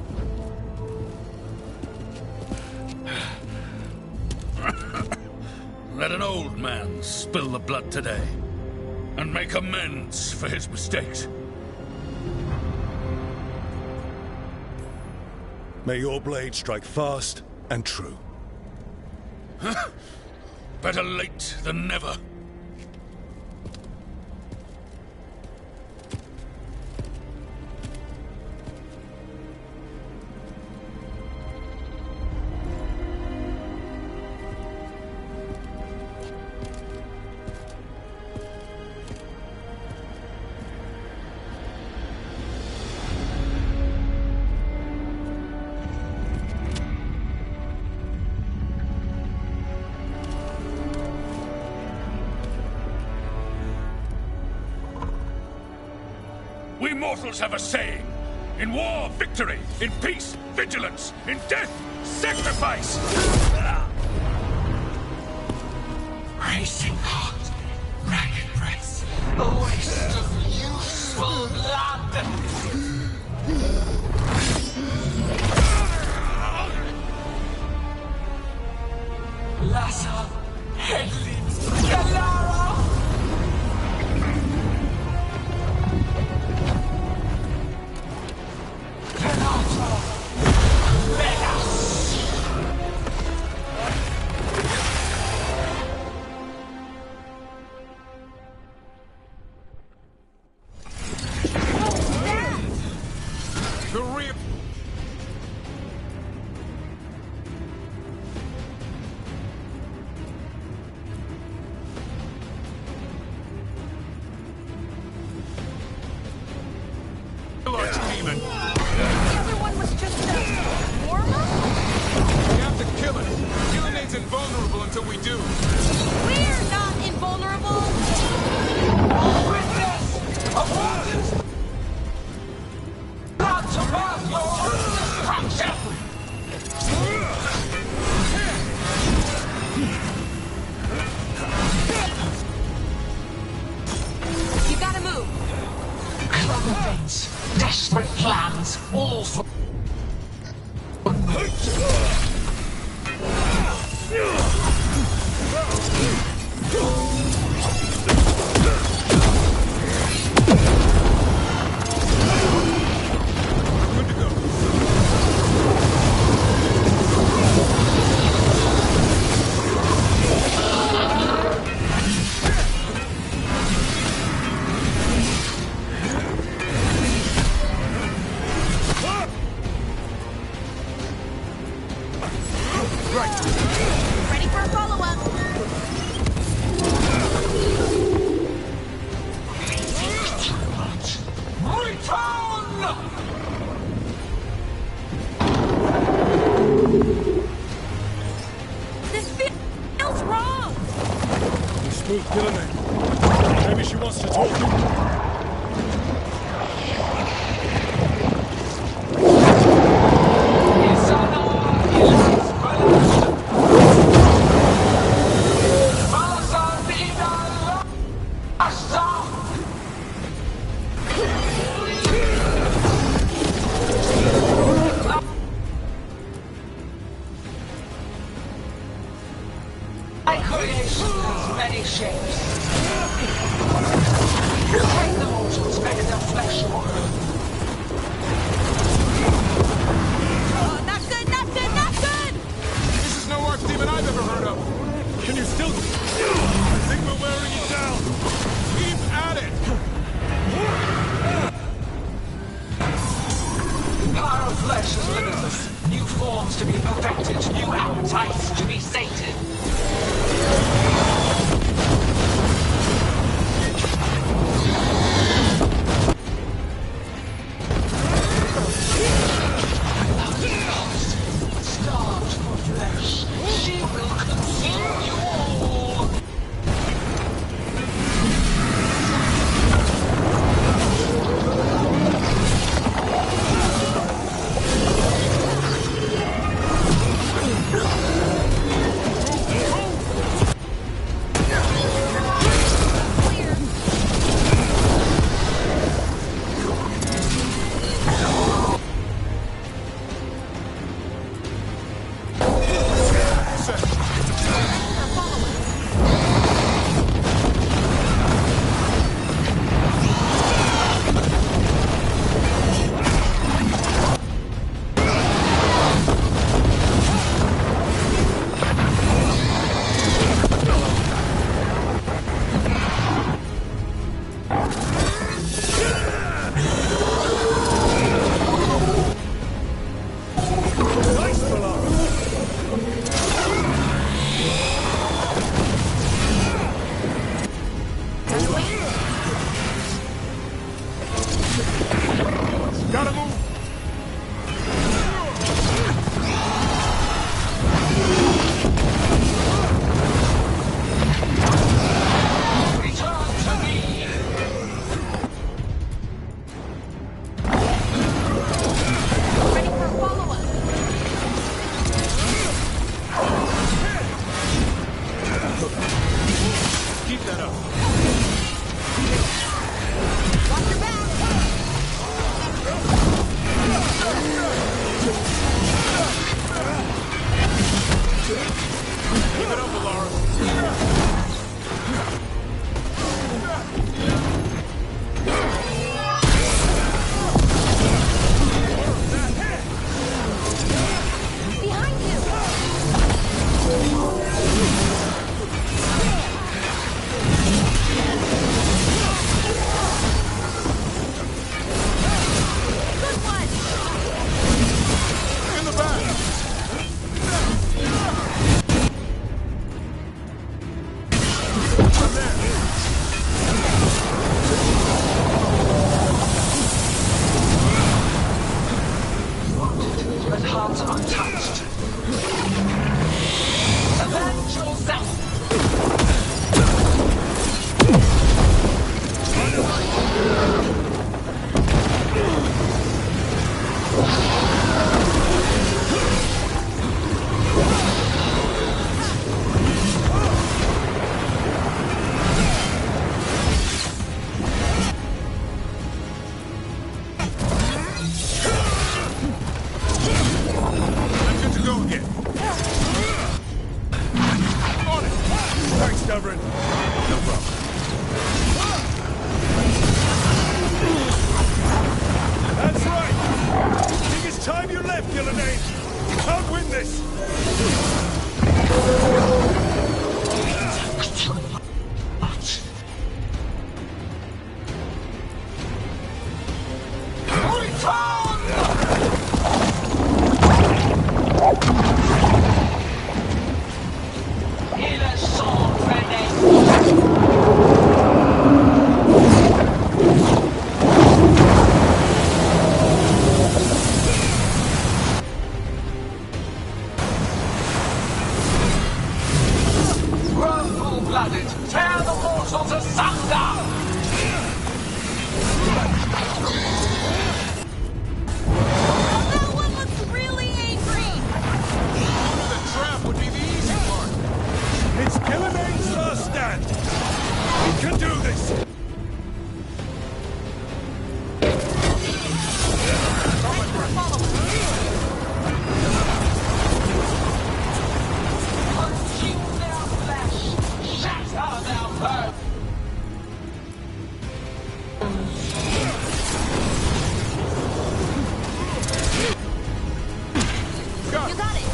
Let an old man spill the blood today, and make amends for his mistakes. May your blade strike fast and true. Better late than never. We mortals have a saying. In war, victory. In peace, vigilance. In death, sacrifice. Racing heart, ragged breath, a waste of useful blood. Lassa, headlips, Galara. Archdemon. The other one was just a warm-up? We have to kill it. Gillian's invulnerable until we do. We're not invulnerable? Witness of what is not to birth your destruction! You gotta move. Clever events, desperate plans, all for... Ready for a follow-up. Return! This feels wrong. You spooked Dylan. Maybe she wants to talk. My creation has many shapes. Take the mortals, make their flesh your own. Oh, not good, not good, not good! This is no archdemon I've ever heard of. Can you still... I think we're wearing you down. Keep at it. Power of flesh is limitless. New forms to be perfected, new appetites to be sated. Starved for flesh, she will consume you all. Gotta move. Return to me. Ready for a follow-up. Keep that up. Watch your back. Keep it up, Alara. Behind you. Good one. In the back. But hearts untouched. Avenge yourself! in this! Tear the mortals asunder! That one looks really angry! The trap would be the easy part. It's Killimane's last stand. We can do this. Consume their flesh! Shatter their bones! You got it!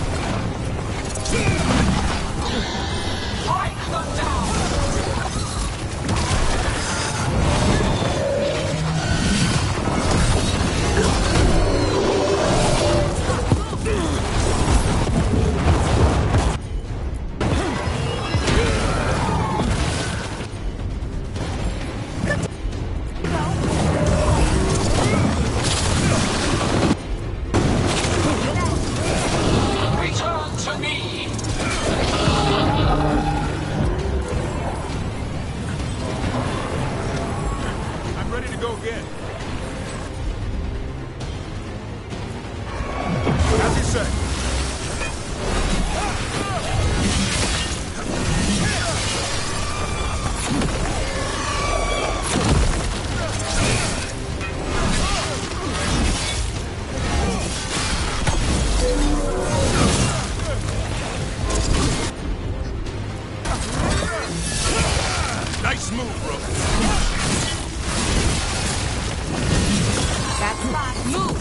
Break them down! Return to me! I'm ready to go again. As you say. Nice move, bro. That's spot. Move!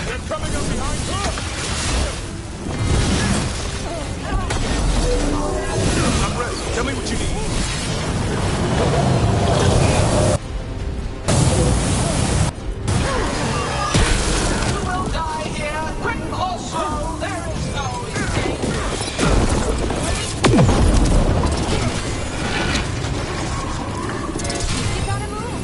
They're coming up behind her. I'm ready. Tell me what you need. You will die here, quick or slow, there is no escape! You gotta move!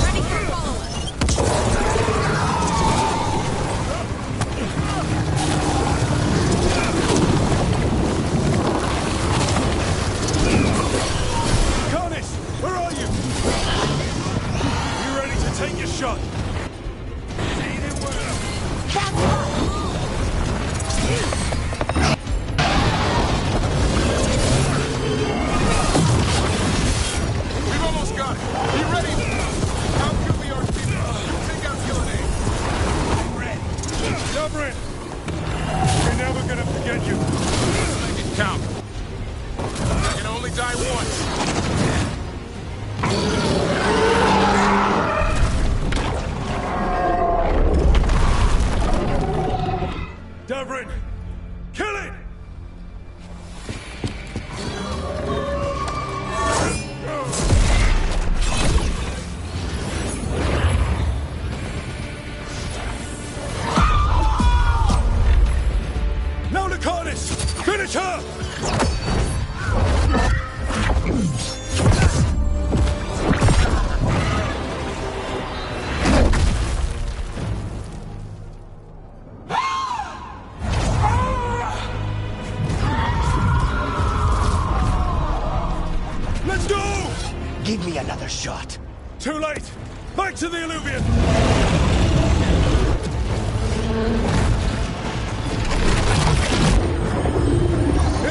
Ready for follow-up. Carnis, where are you? You ready to take your shot? Say the word. We've almost got it. Be ready. How can we take out Killinane? I'm ready. Dubrin! We're never gonna forget you. Make it count. I can only die once. Dubrin! Kill it! Now to Carnis! Finish her! Let's go! Give me another shot. Too late! Back to the Illuvian!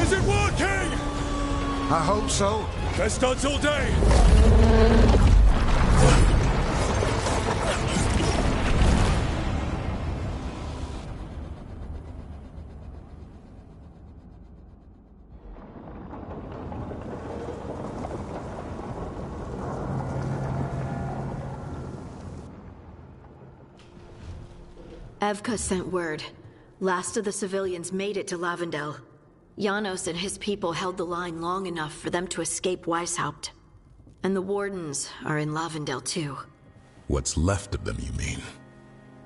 Is it working? I hope so. Best odds all day! Evka sent word. Last of the civilians made it to Lavendel. Janos and his people held the line long enough for them to escape Weishaupt. And the Wardens are in Lavendel too. What's left of them, you mean?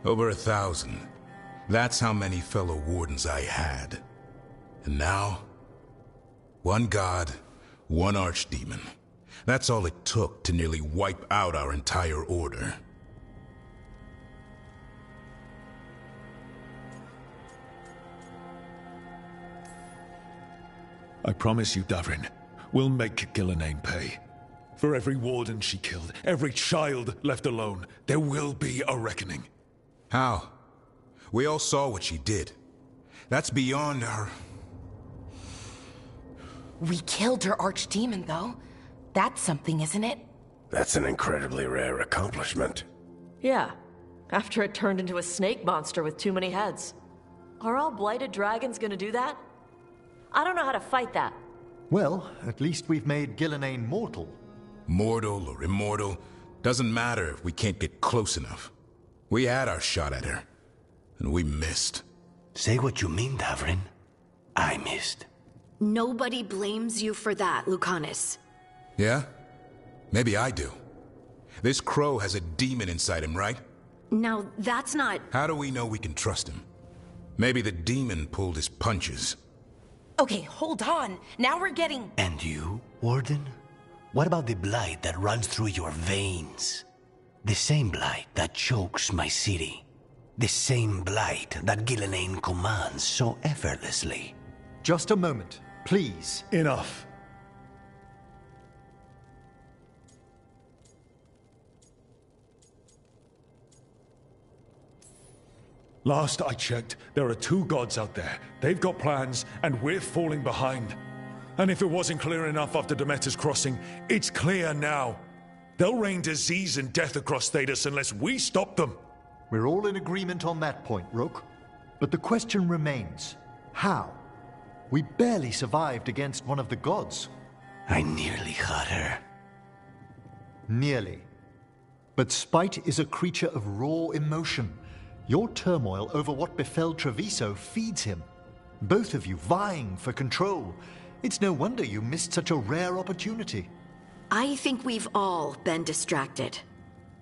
Over 1,000. That's how many fellow Wardens I had. And now, one god, one archdemon. That's all it took to nearly wipe out our entire order. I promise you, Davrin, we'll make Gillenane pay. For every warden she killed, every child left alone, there will be a reckoning. How? We all saw what she did. That's beyond our... We killed her archdemon, though. That's something, isn't it? That's an incredibly rare accomplishment. Yeah, after it turned into a snake monster with too many heads. Are all blighted dragons gonna do that? I don't know how to fight that. Well, at least we've made Gillenane mortal. Mortal or immortal, doesn't matter if we can't get close enough. We had our shot at her, and we missed. Say what you mean, Davrin. I missed. Nobody blames you for that, Lucanus. Yeah? Maybe I do. This crow has a demon inside him, right? Now, that's not... How do we know we can trust him? Maybe the demon pulled his punches. Okay, hold on. Now we're getting... And you, Warden? What about the blight that runs through your veins? The same blight that chokes my city. The same blight that Gillenane commands so effortlessly. Just a moment, please. Enough. Last I checked, there are 2 gods out there. They've got plans, and we're falling behind. And if it wasn't clear enough after Demeter's crossing, it's clear now. They'll rain disease and death across Thedas unless we stop them. We're all in agreement on that point, Rook. But the question remains, how? We barely survived against one of the gods. I nearly had her. Nearly. But spite is a creature of raw emotion. Your turmoil over what befell Treviso feeds him. Both of you vying for control. It's no wonder you missed such a rare opportunity. I think we've all been distracted.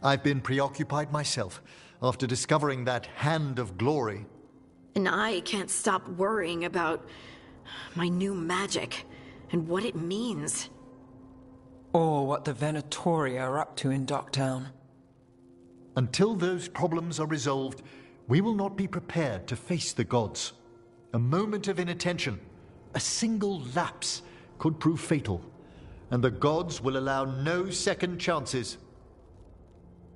I've been preoccupied myself after discovering that hand of glory. And I can't stop worrying about my new magic and what it means. Or what the Venatori are up to in Docktown. Until those problems are resolved, we will not be prepared to face the gods. A moment of inattention, a single lapse, could prove fatal, and the gods will allow no second chances.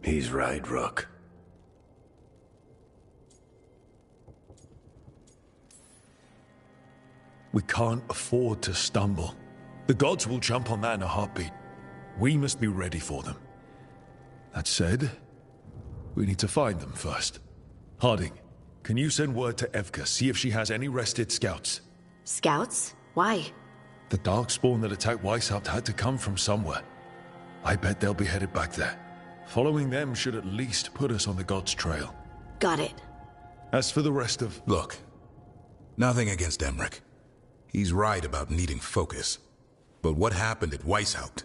He's right, Rook. We can't afford to stumble. The gods will jump on that in a heartbeat. We must be ready for them. That said, we need to find them first. Harding, can you send word to Evka, see if she has any rested scouts? Scouts? Why? The Darkspawn that attacked Weishaupt had to come from somewhere. I bet they'll be headed back there. Following them should at least put us on the gods' trail. Got it. As for the rest of... Look, nothing against Emmerich. He's right about needing focus. But what happened at Weishaupt?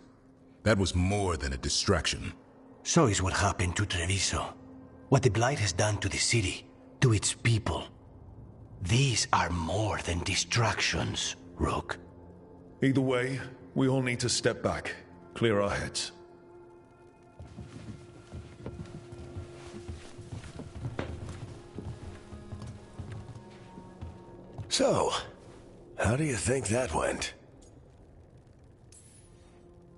That was more than a distraction. So is what happened to Treviso. What the Blight has done to the city, to its people. These are more than distractions, Rook. Either way, we all need to step back, clear our heads. So, how do you think that went?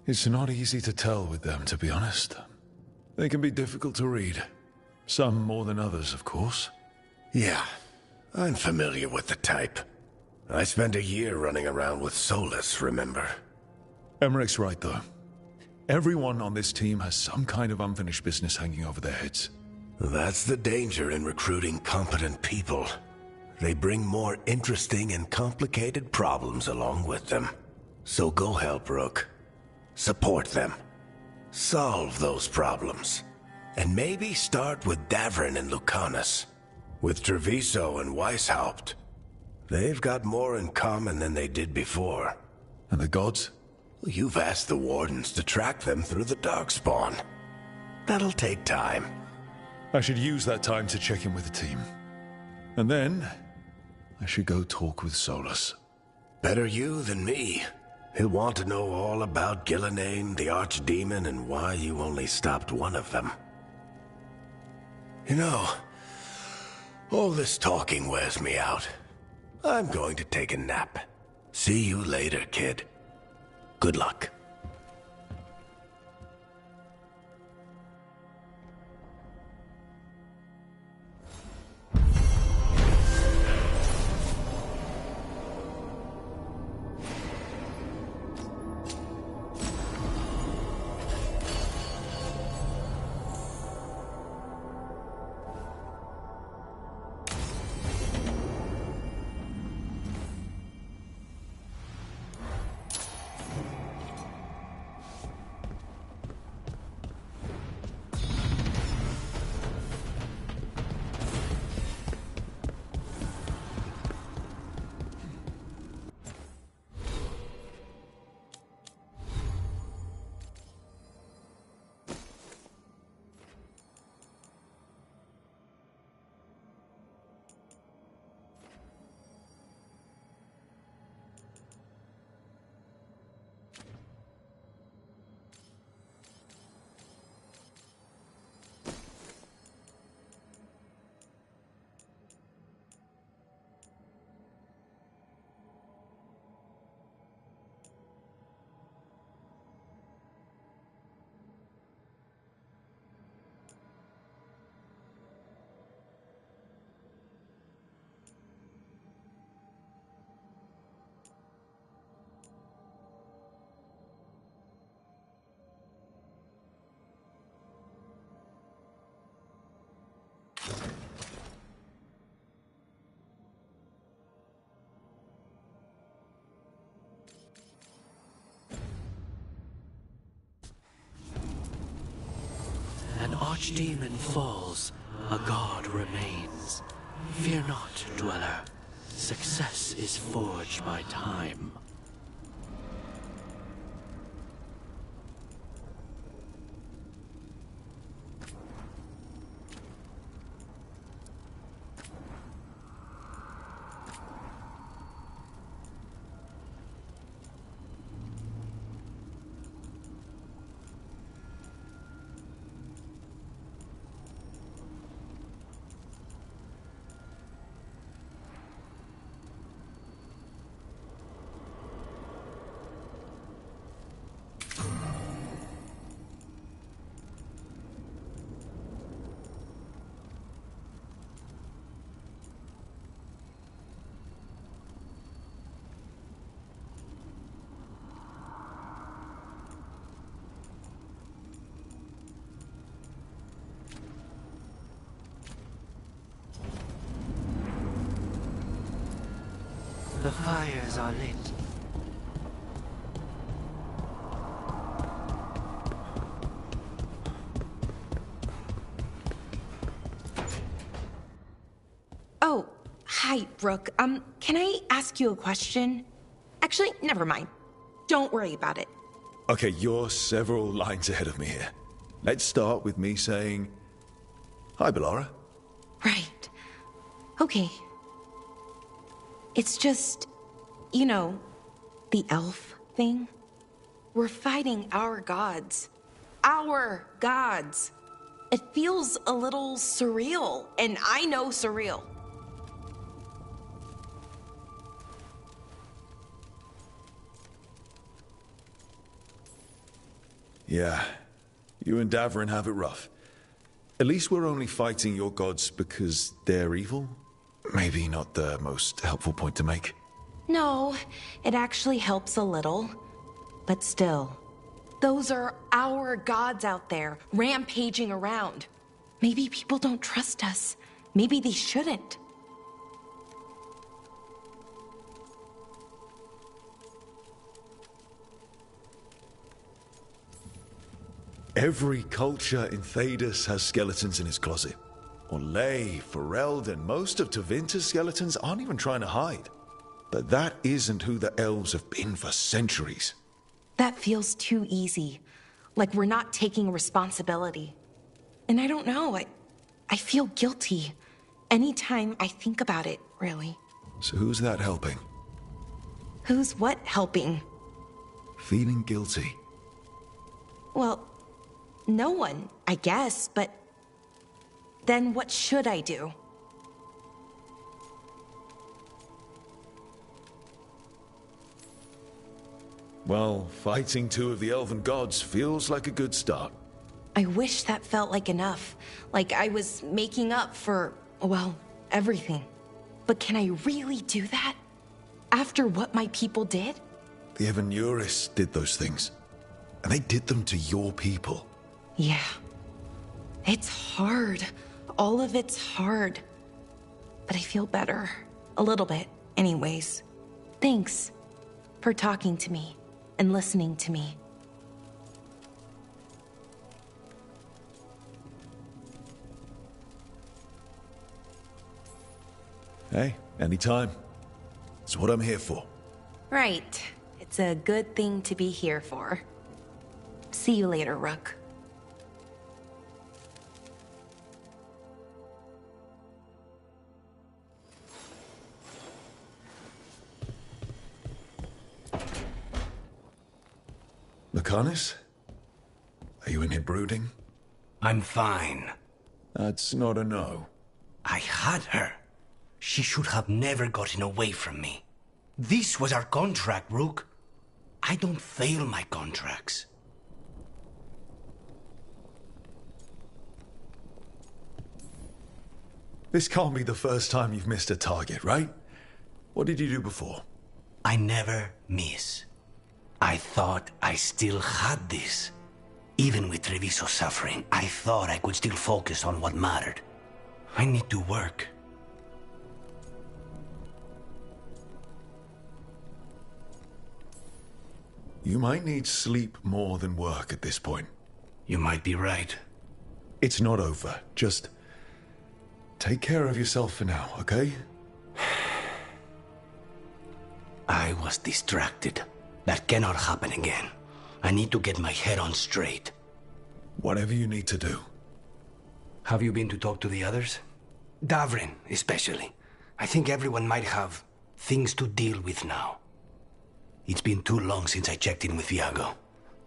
It's not easy to tell with them, to be honest. They can be difficult to read. Some more than others, of course. Yeah, I'm familiar with the type. I spent a year running around with Solus, remember? Emmerich's right, though. Everyone on this team has some kind of unfinished business hanging over their heads. That's the danger in recruiting competent people. They bring more interesting and complicated problems along with them. So go help, Rook. Support them. Solve those problems. And maybe start with Davrin and Lucanus. With Treviso and Weishaupt, they've got more in common than they did before. And the gods? Well, you've asked the Wardens to track them through the Darkspawn. That'll take time. I should use that time to check in with the team. And then, I should go talk with Solus. Better you than me. He'll want to know all about Gillenane, the Archdemon, and why you only stopped one of them. You know, all this talking wears me out. I'm going to take a nap. See you later, kid. Good luck. An archdemon falls, a god remains. Fear not, dweller. Success is forged by time. The fires are lit. Oh, hi, Rook. Can I ask you a question? Actually, never mind. Don't worry about it. Okay, you're several lines ahead of me here. Let's start with me saying, hi, Bellara. Right. Okay. It's just, you know, the elf thing. We're fighting our gods. Our gods. It feels a little surreal, and I know surreal. Yeah, you and Davrin have it rough. At least we're only fighting your gods because they're evil? Maybe not the most helpful point to make. No, it actually helps a little. But still, those are our gods out there, rampaging around. Maybe people don't trust us. Maybe they shouldn't. Every culture in Thedas has skeletons in its closet. Orlais, Fereld, and most of Tevinter's skeletons aren't even trying to hide. But that isn't who the elves have been for centuries. That feels too easy. Like we're not taking responsibility. And I don't know, I feel guilty. Anytime I think about it, really. So who's that helping? Who's what helping? Feeling guilty. Well, no one, I guess, but then what should I do? Well, fighting two of the elven gods feels like a good start. I wish that felt like enough. Like I was making up for, well, everything. But can I really do that? After what my people did? The Evanuris did those things. And they did them to your people. Yeah. It's hard. All of it's hard. But I feel better. A little bit, anyways. Thanks for talking to me and listening to me. Hey, anytime. It's what I'm here for. Right. It's a good thing to be here for. See you later, Rook. Lucanus? Are you in here brooding? I'm fine. That's not a no. I had her. She should have never gotten away from me. This was our contract, Rook. I don't fail my contracts. This can't be the first time you've missed a target, right? What did you do before? I never miss. I thought I still had this. Even with Treviso suffering, I thought I could still focus on what mattered. I need to work. You might need sleep more than work at this point. You might be right. It's not over. Just take care of yourself for now, okay? I was distracted. That cannot happen again. I need to get my head on straight. Whatever you need to do. Have you been to talk to the others? Davrin, especially. I think everyone might have things to deal with now. It's been too long since I checked in with Viago.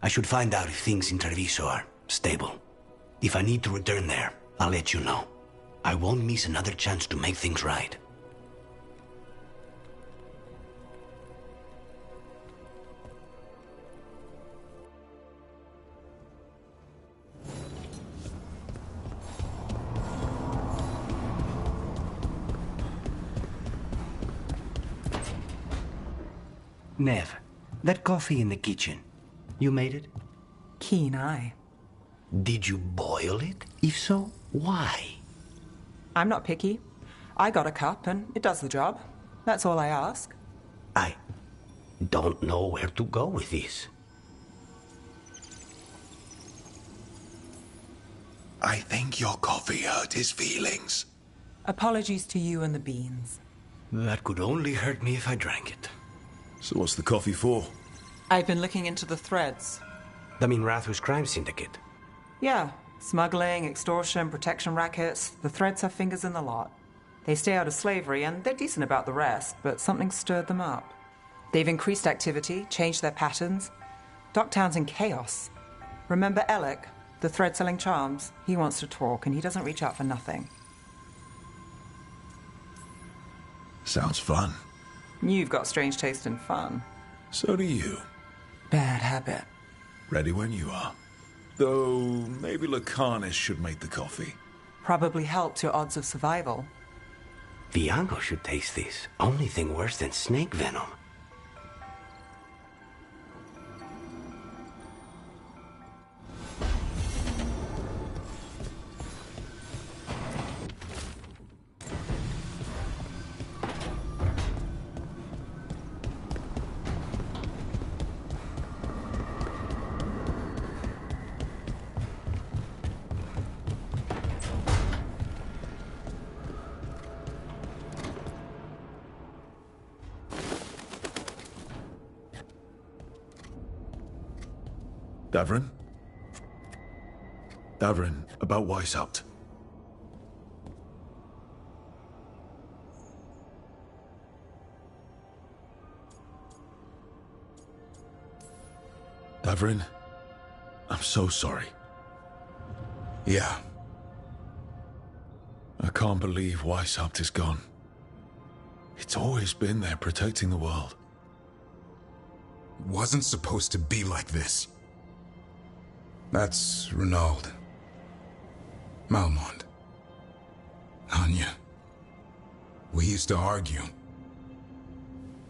I should find out if things in Treviso are stable. If I need to return there, I'll let you know. I won't miss another chance to make things right. Nev, that coffee in the kitchen, you made it? Keen eye. Did you boil it? If so, why? I'm not picky. I got a cup and it does the job. That's all I ask. I don't know where to go with this. I think your coffee hurt his feelings. Apologies to you and the beans. That could only hurt me if I drank it. So what's the coffee for? I've been looking into the threads. The Minrathus crime syndicate? Yeah. Smuggling, extortion, protection rackets. The threads have fingers in the lot. They stay out of slavery and they're decent about the rest, but something stirred them up. They've increased activity, changed their patterns. Docktown's in chaos. Remember Alec, the thread-selling charms? He wants to talk and he doesn't reach out for nothing. Sounds fun. You've got strange taste in fun. So do you. Bad habit. Ready when you are. Though, maybe Lucanus should make the coffee. Probably helps your odds of survival. Viago should taste this. Only thing worse than snake venom. Davrin? Davrin, about Weishaupt. Davrin, I'm so sorry. Yeah. I can't believe Weishaupt is gone. It's always been there protecting the world. It wasn't supposed to be like this. That's Renaud. Malmont. Anya. We used to argue.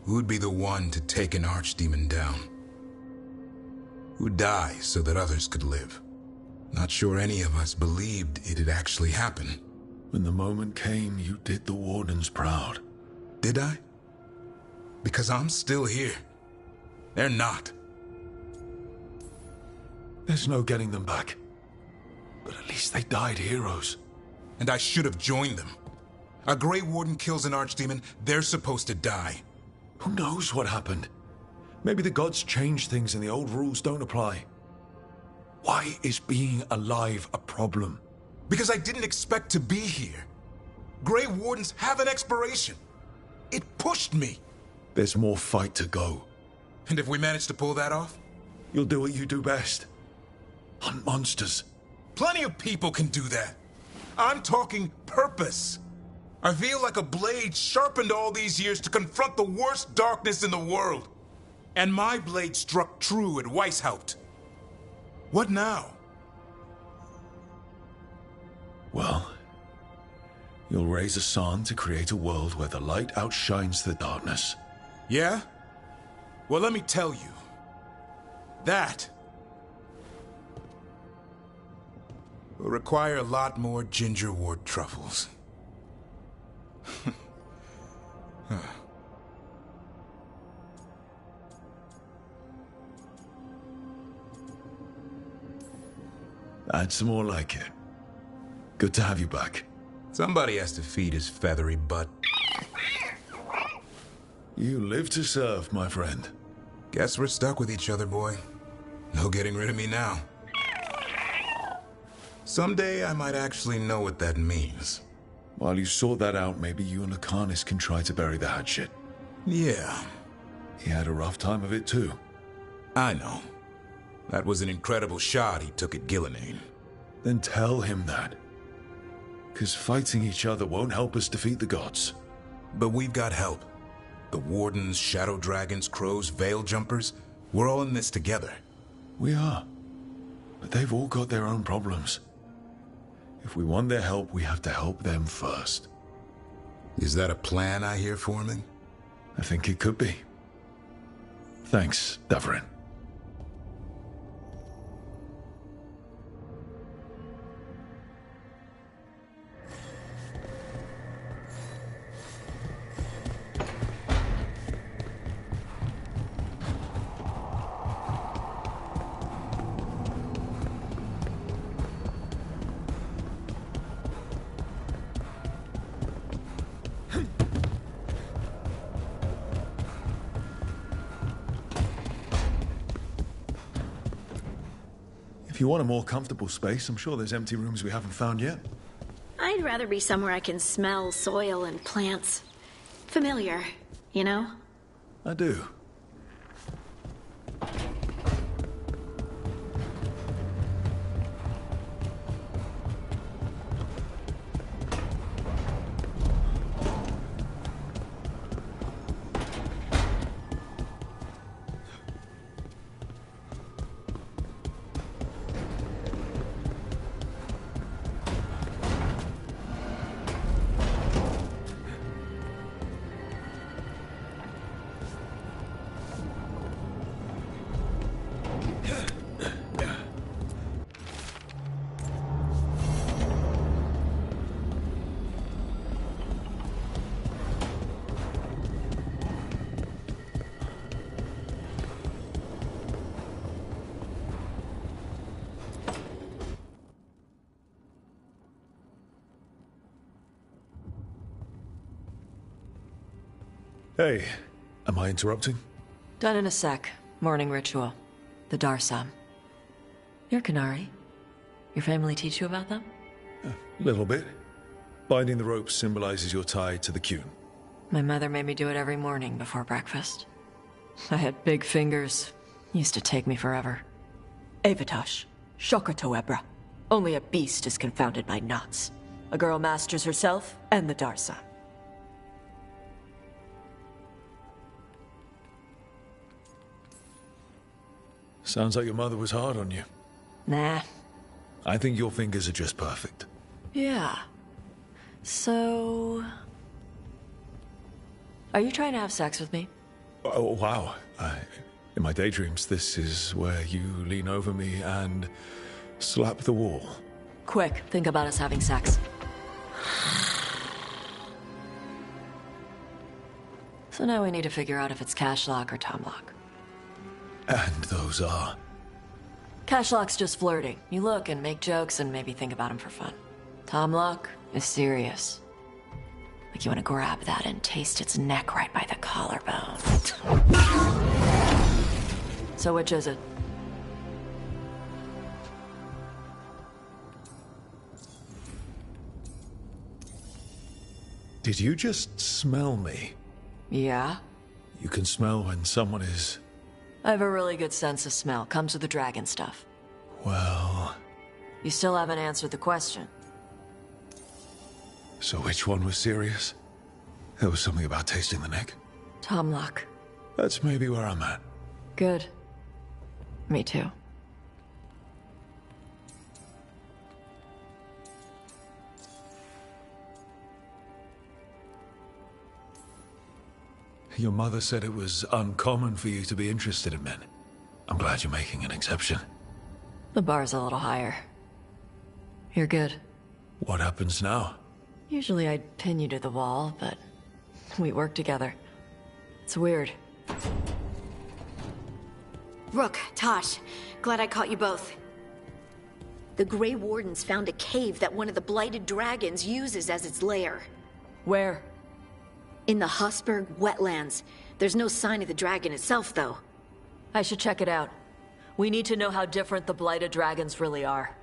Who'd be the one to take an archdemon down? Who'd die so that others could live? Not sure any of us believed it'd actually happen. When the moment came, you did the Wardens proud. Did I? Because I'm still here. They're not. There's no getting them back. But at least they died heroes. And I should have joined them. A Grey Warden kills an archdemon, they're supposed to die. Who knows what happened? Maybe the gods changed things and the old rules don't apply. Why is being alive a problem? Because I didn't expect to be here. Grey Wardens have an expiration. It pushed me. There's more fight to go. And if we manage to pull that off? You'll do what you do best. Hunt monsters. Plenty of people can do that. I'm talking purpose. I feel like a blade sharpened all these years to confront the worst darkness in the world. And my blade struck true at Weishaupt. What now? Well, you'll raise a son to create a world where the light outshines the darkness. Yeah? Well, let me tell you. That will require a lot more gingerwort truffles. That's more like it. Good to have you back. Somebody has to feed his feathery butt. You live to serve, my friend. Guess we're stuck with each other, boy. No getting rid of me now. Someday I might actually know what that means. While you sort that out, maybe you and Lucanus can try to bury the hatchet. Yeah. He had a rough time of it too. I know. That was an incredible shot he took at Gillenane. Then tell him that. 'Cause fighting each other won't help us defeat the gods. But we've got help. The Wardens, Shadow Dragons, Crows, Veil Jumpers, we're all in this together. We are. But they've all got their own problems. If we want their help, we have to help them first. Is that a plan I hear forming? I think it could be. Thanks, Davrin. If you want a more comfortable space, I'm sure there's empty rooms we haven't found yet. I'd rather be somewhere I can smell soil and plants. Familiar, you know? I do. Hey, am I interrupting? Done in a sec. Morning ritual. The Darsam. You're Canary. Your family teach you about them? A little bit. Binding the ropes symbolizes your tie to the Qun. My mother made me do it every morning before breakfast. I had big fingers. Used to take me forever. Avatosh, Shokratoebra. Only a beast is confounded by knots. A girl masters herself and the Darsa. Sounds like your mother was hard on you. Nah. I think your fingers are just perfect. Yeah. So... Are you trying to have sex with me? Oh, wow. In my daydreams, this is where you lean over me and slap the wall. Quick, think about us having sex. So now we need to figure out if it's Cashlock or Tomlock. And those are? Cashlock's just flirting. You look and make jokes and maybe think about him for fun. Tomlock is serious. Like you want to grab that and taste its neck right by the collarbone. So which is it? Did you just smell me? Yeah? You can smell when someone is... I have a really good sense of smell. Comes with the dragon stuff. Well... You still haven't answered the question. So which one was serious? There was something about tasting the neck. Tomlock. That's maybe where I'm at. Good. Me too. Your mother said it was uncommon for you to be interested in men. I'm glad you're making an exception. The bar's a little higher. You're good. What happens now? Usually I'd pin you to the wall, but we work together. It's weird. Rook, Tosh, glad I caught you both. The Grey Wardens found a cave that one of the Blighted Dragons uses as its lair. Where? In the Husberg wetlands. There's no sign of the dragon itself, though. I should check it out. We need to know how different the Blighted Dragons really are.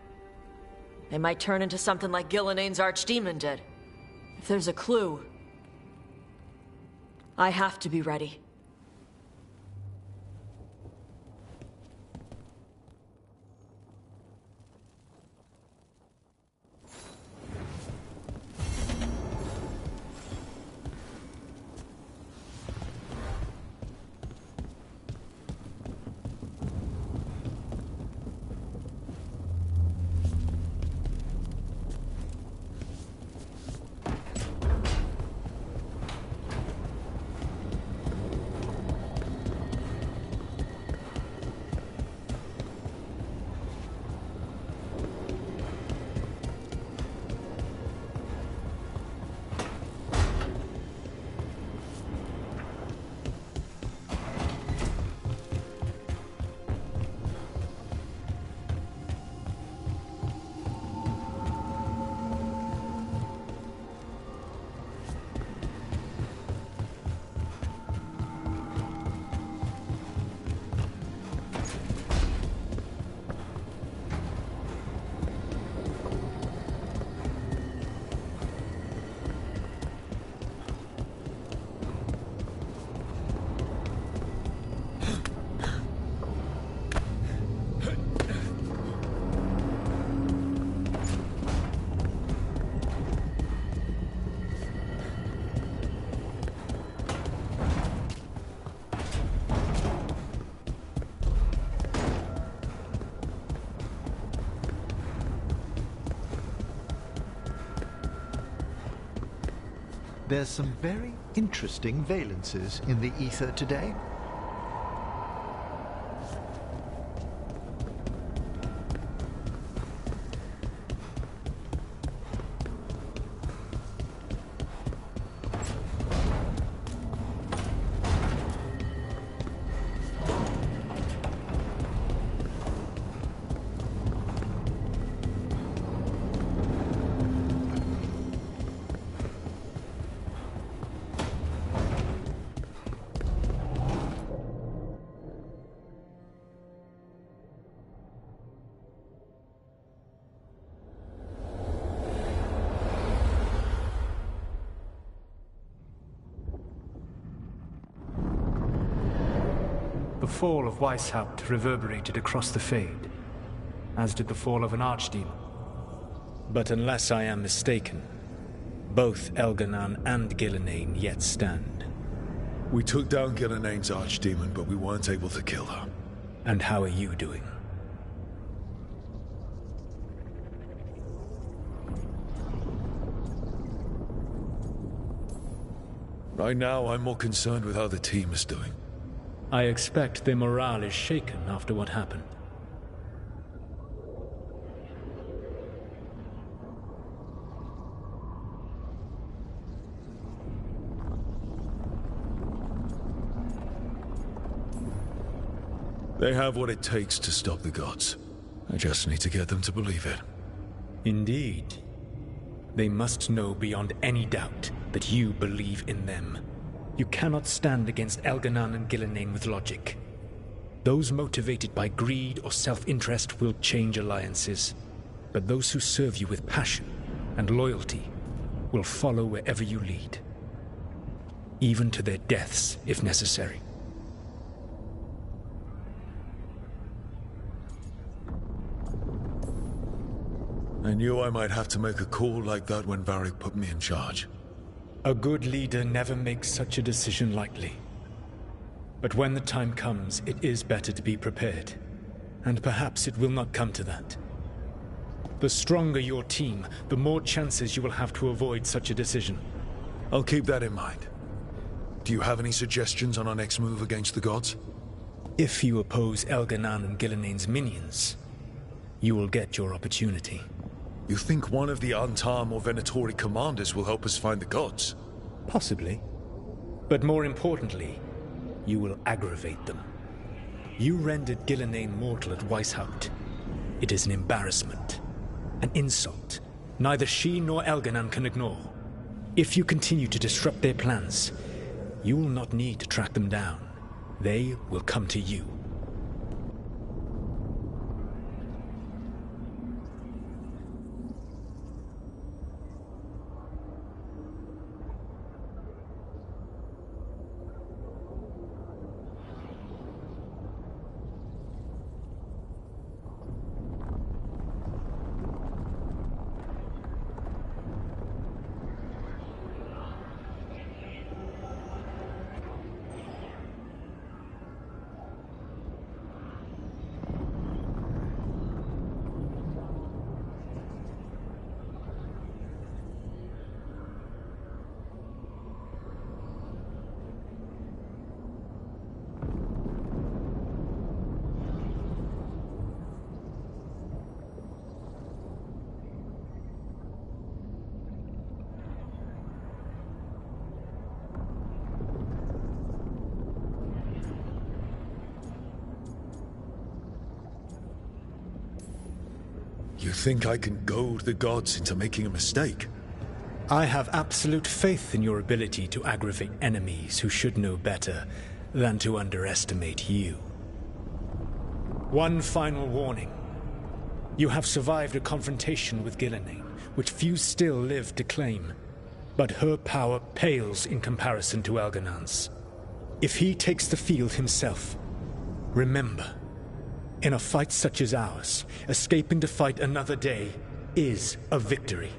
They might turn into something like Gillenane's archdemon did. If there's a clue, I have to be ready. There's some very interesting valences in the ether today. The fall of Weishaupt reverberated across the Fade, as did the fall of an archdemon. But unless I am mistaken, both Elganan and Gillenane yet stand. We took down Gillenane's archdemon, but we weren't able to kill her. And how are you doing? Right now, I'm more concerned with how the team is doing. I expect their morale is shaken after what happened. They have what it takes to stop the gods. I just need to get them to believe it. Indeed. They must know beyond any doubt that you believe in them. You cannot stand against Elganan and Gillenane with logic. Those motivated by greed or self-interest will change alliances, but those who serve you with passion and loyalty will follow wherever you lead, even to their deaths if necessary. I knew I might have to make a call like that when Varric put me in charge. A good leader never makes such a decision lightly. But when the time comes, it is better to be prepared. And perhaps it will not come to that. The stronger your team, the more chances you will have to avoid such a decision. I'll keep that in mind. Do you have any suggestions on our next move against the gods? If you oppose Elganan and Gillenane's minions, you will get your opportunity. You think one of the Antam or Venatori commanders will help us find the gods? Possibly. But more importantly, you will aggravate them. You rendered Gillenane mortal at Weishaupt. It is an embarrassment, an insult, neither she nor Elganan can ignore. If you continue to disrupt their plans, you will not need to track them down. They will come to you. You think I can goad the gods into making a mistake? I have absolute faith in your ability to aggravate enemies who should know better than to underestimate you. One final warning. You have survived a confrontation with Gillenane, which few still live to claim. But her power pales in comparison to Elganan's. If he takes the field himself, remember, in a fight such as ours, escaping to fight another day is a victory.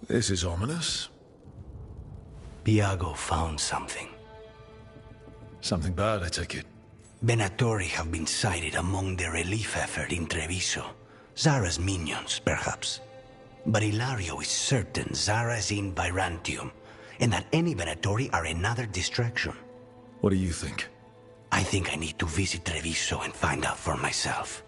This is ominous. Biago found something. Something bad, I take it. Venatori have been sighted among the relief effort in Treviso. Zara's minions, perhaps. But Ilario is certain Zara is in Byzantium, and that any Venatori are another distraction. What do you think? I think I need to visit Treviso and find out for myself.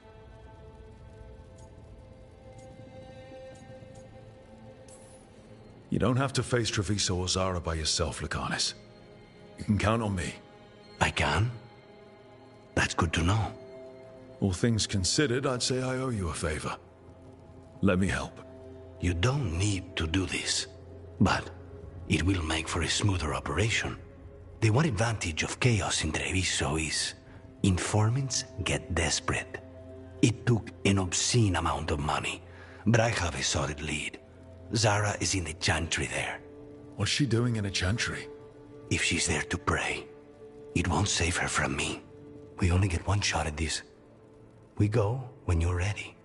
You don't have to face Treviso or Zara by yourself, Lucanus. You can count on me. I can? That's good to know. All things considered, I'd say I owe you a favor. Let me help. You don't need to do this, but it will make for a smoother operation. The one advantage of chaos in Treviso is informants get desperate. It took an obscene amount of money, but I have a solid lead. Zara is in the chantry there. What's she doing in a chantry? If she's there to pray, it won't save her from me. We only get one shot at this. We go when you're ready.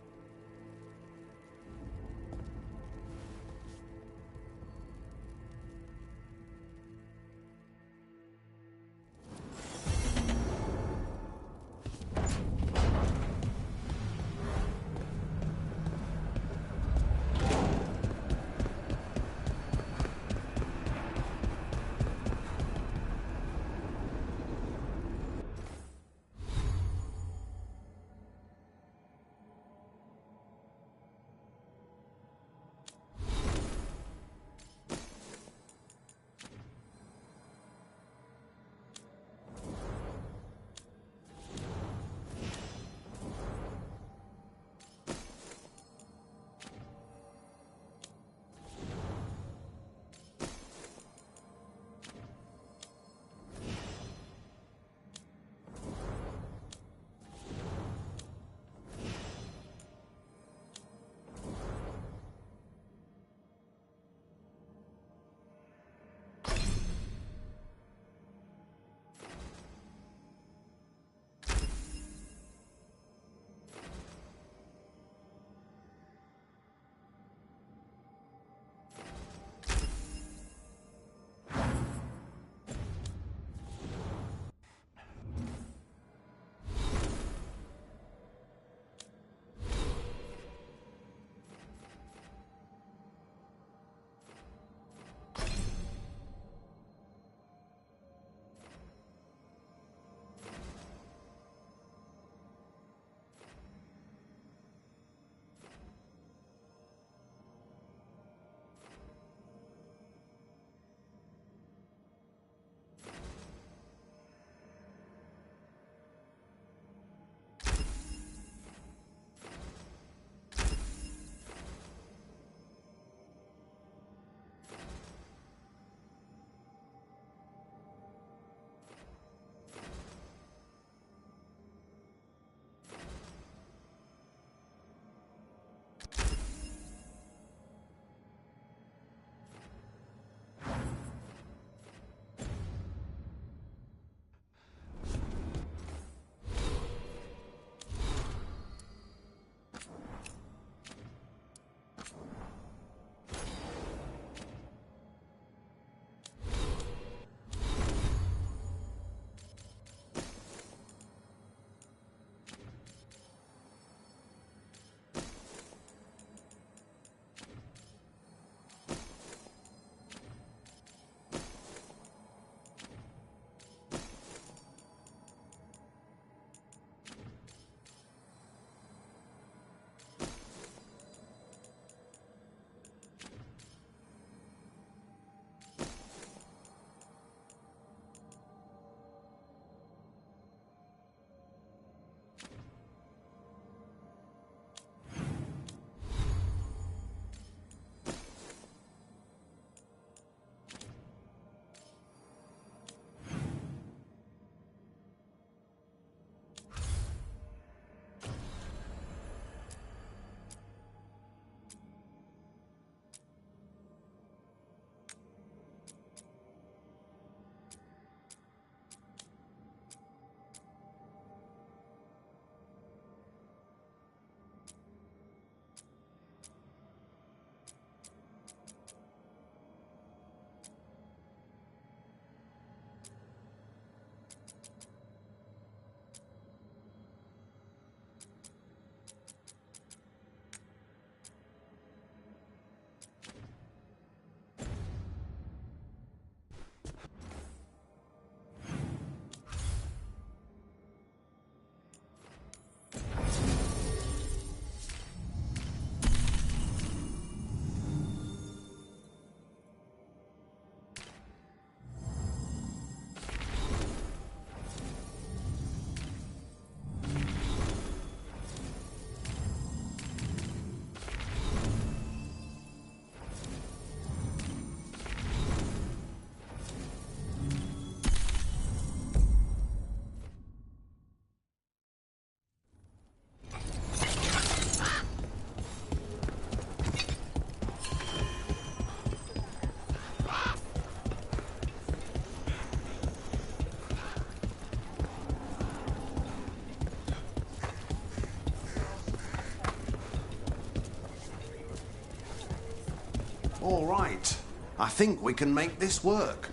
All right. I think we can make this work.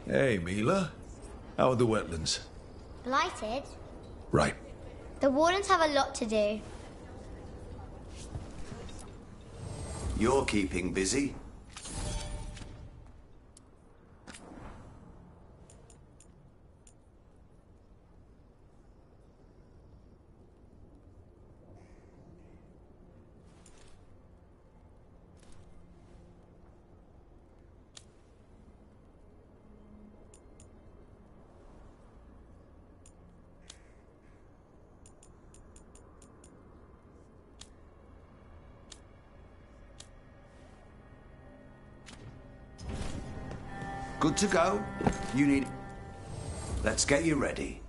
Hey, Mila. How are the wetlands? Blighted? Right. The Wardens have a lot to do. You're keeping busy. Good to go. You need... Let's get you ready.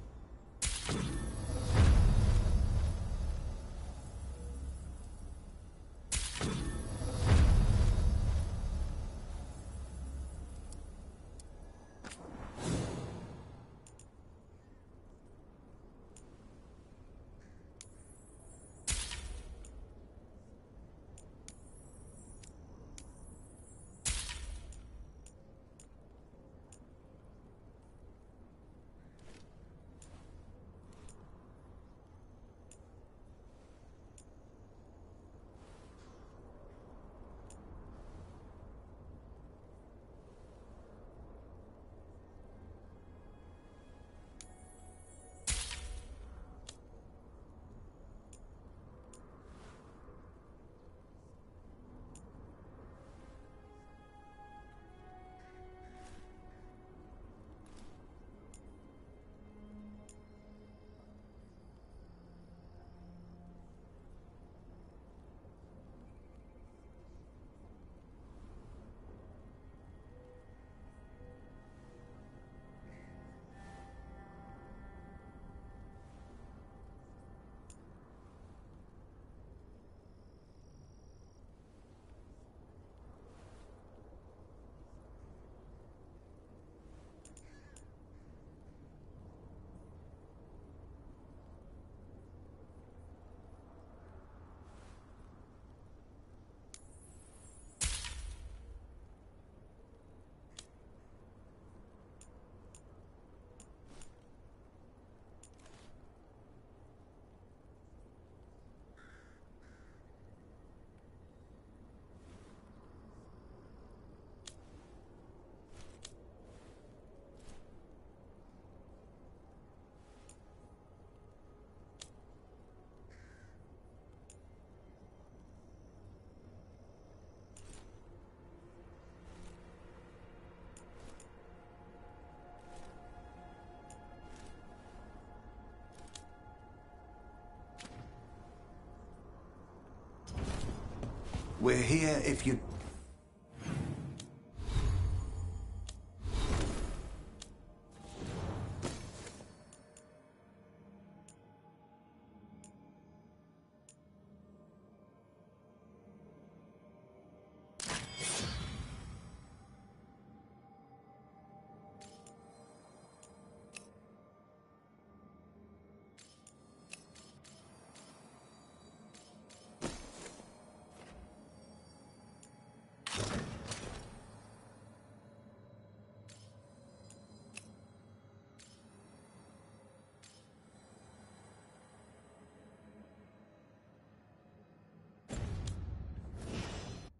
We're here if you...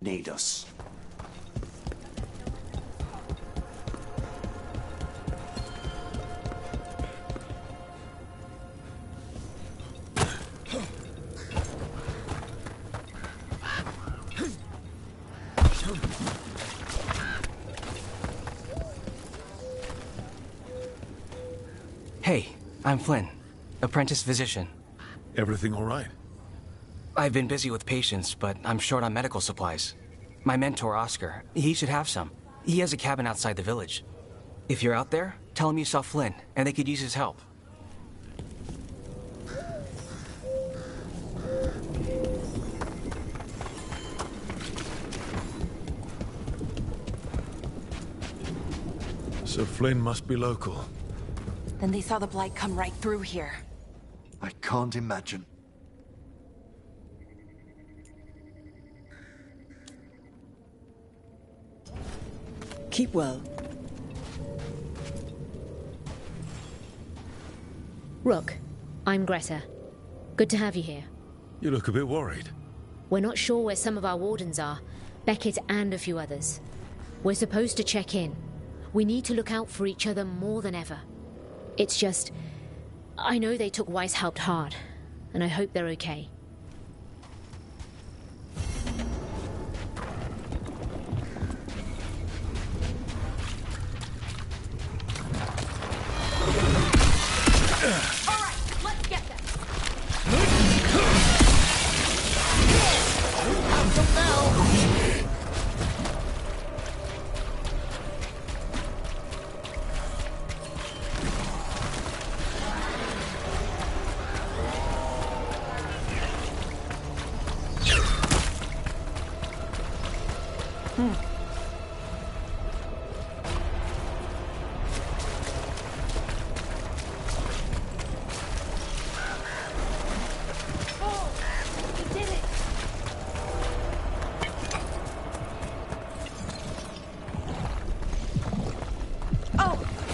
need us. Hey, I'm Flynn, apprentice physician. Everything all right? I've been busy with patients, but I'm short on medical supplies. My mentor, Oscar, he should have some. He has a cabin outside the village. If you're out there, tell him you saw Flynn, and they could use his help. So Flynn must be local. Then they saw the Blight come right through here. I can't imagine. Keep well. Rook, I'm Greta. Good to have you here. You look a bit worried. We're not sure where some of our wardens are, Beckett and a few others. We're supposed to check in. We need to look out for each other more than ever. It's just... I know they took Weishaupt hard, and I hope they're okay.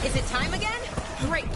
Is it time again? Great.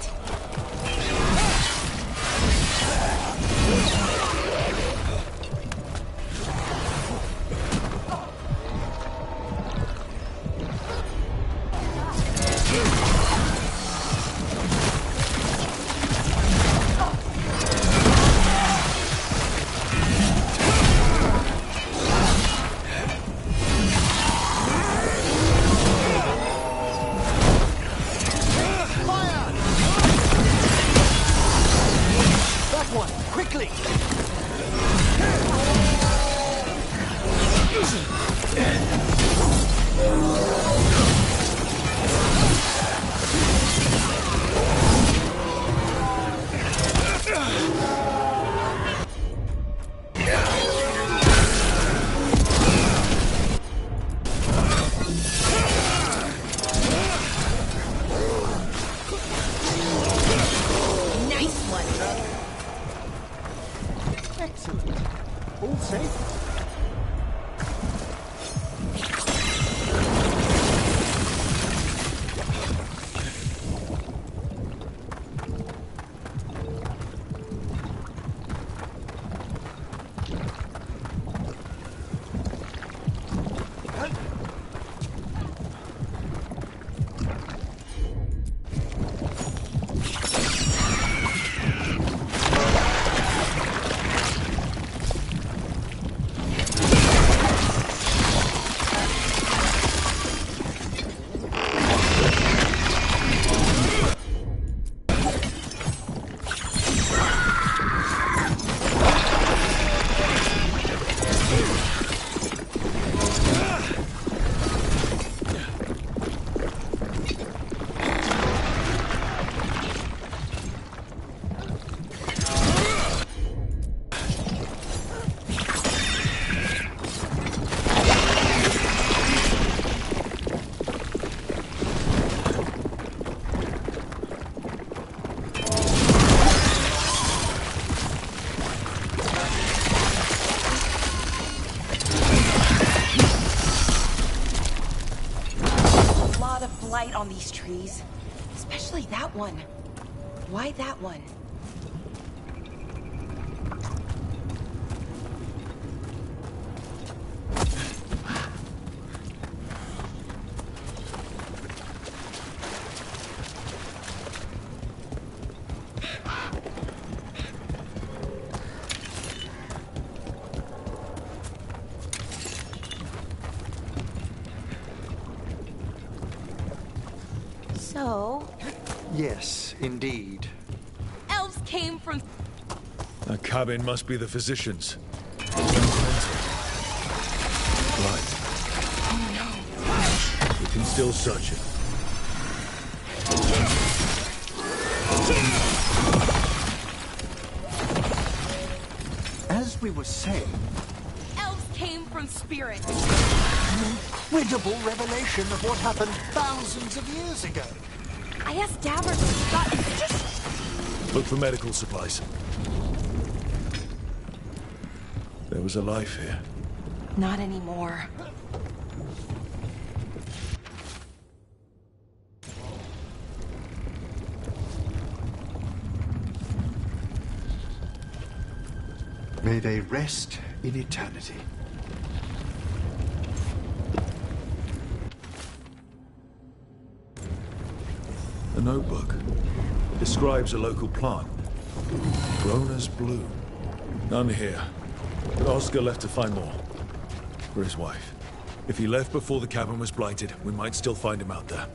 On these trees, especially that one. Why that one? So... Yes, indeed. Elves came from... That cabin must be the physician's. Right. Oh no. We can still search it. As we were saying... Elves came from spirit. An incredible revelation of what happened thousands of years ago. I asked Davros what he got and just... Look for medical supplies. There was a life here. Not anymore. May they rest in eternity. A notebook. It describes a local plant. Grown as bloom. None here. But Oscar left to find more. For his wife. If he left before the cabin was blighted, we might still find him out there.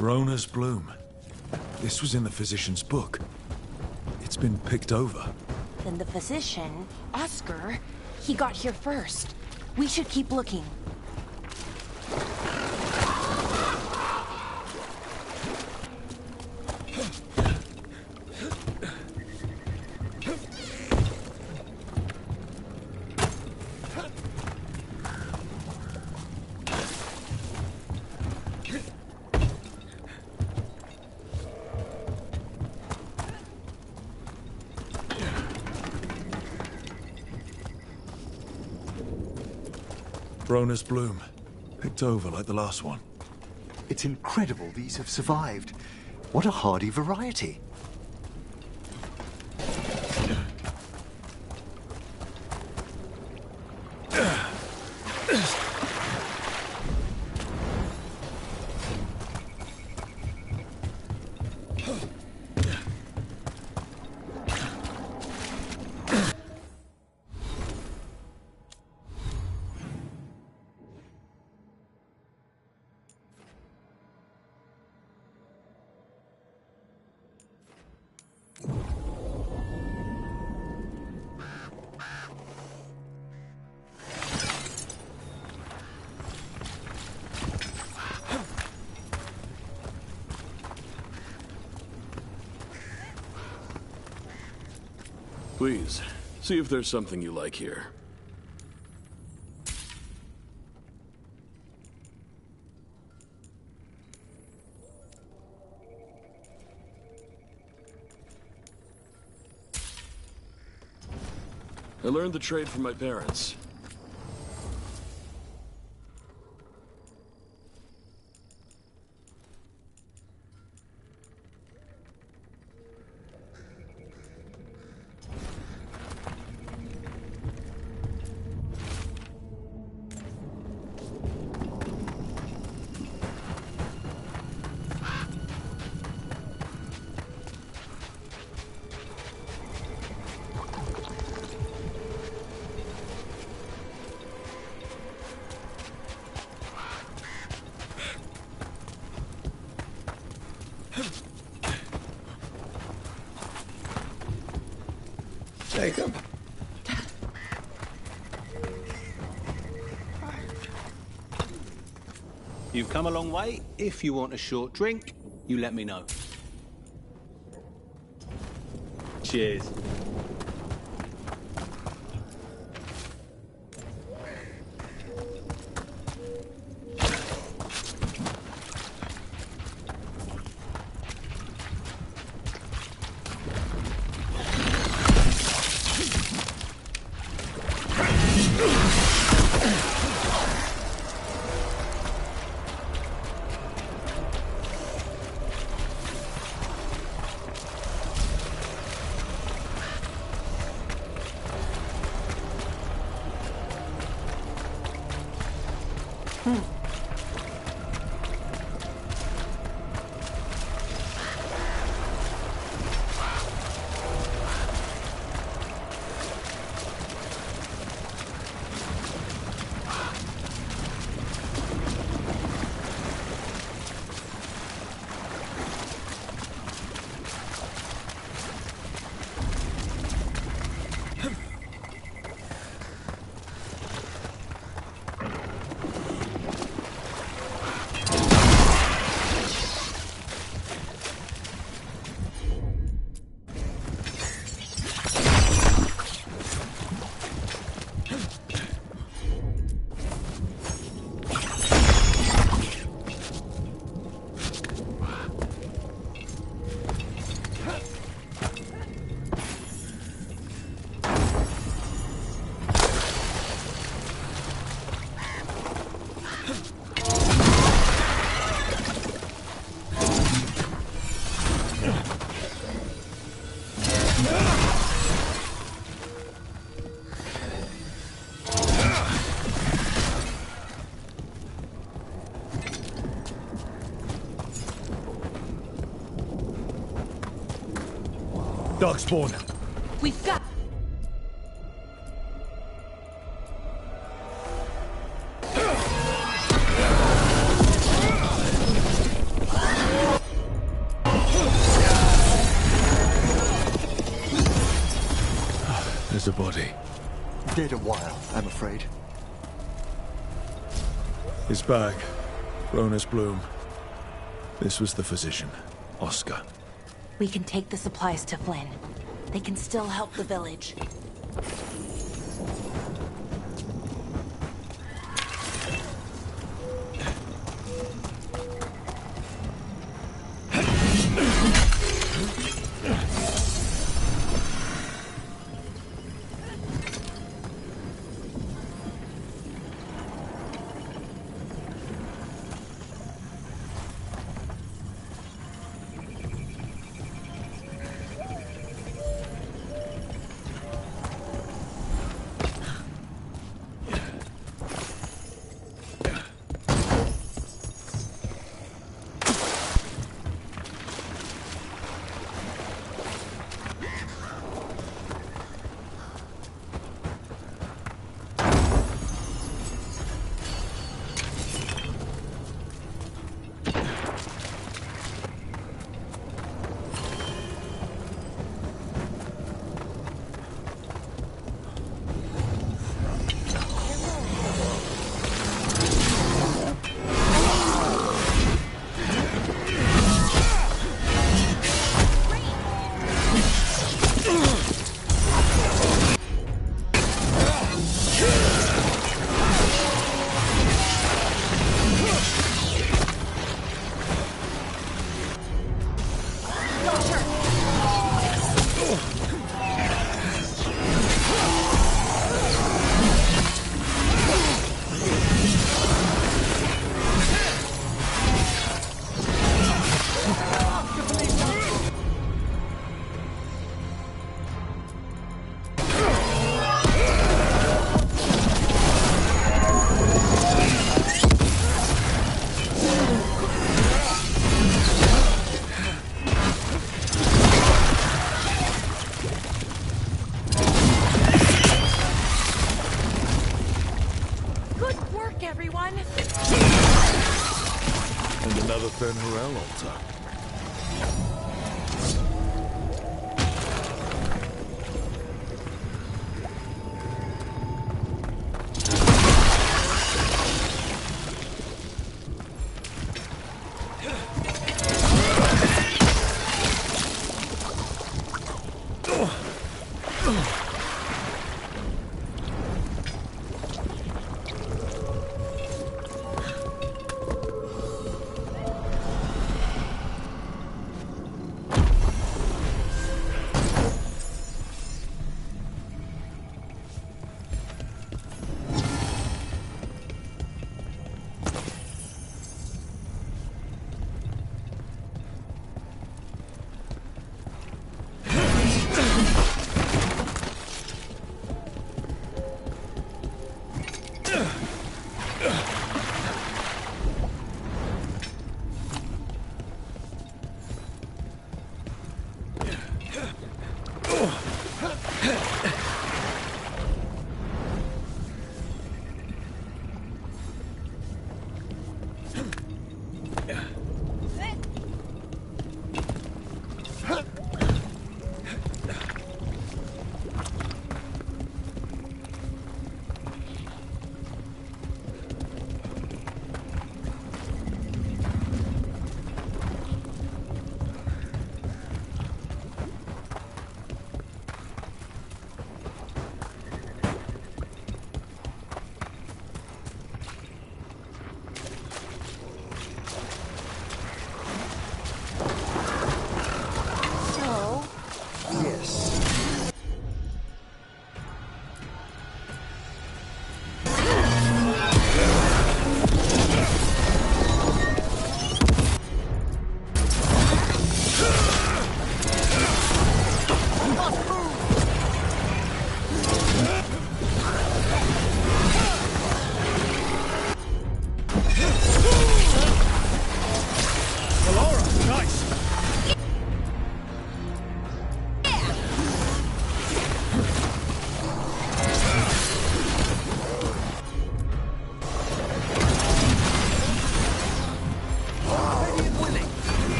Rona's bloom. This was in the physician's book. It's been picked over. Then the physician, Oscar, he got here first. We should keep looking. Rona's bloom. Picked over like the last one. It's incredible these have survived. What a hardy variety. Please, see if there's something you like here. I learned the trade from my parents. Jacob. You've come a long way. If you want a short drink, you let me know. Cheers. Darkspawn. We've got... There's a body. Dead a while, I'm afraid. His bag. Ronus Bloom. This was the physician, Oscar. We can take the supplies to Flynn. They can still help the village. Fenrirel altar.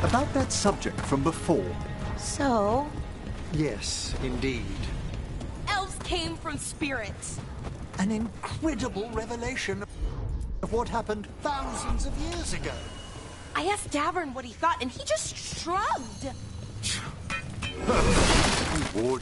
About that subject from before. So? Yes, indeed. Elves came from spirits. An incredible revelation of what happened thousands of years ago. I asked Davern what he thought, and he just shrugged. He would.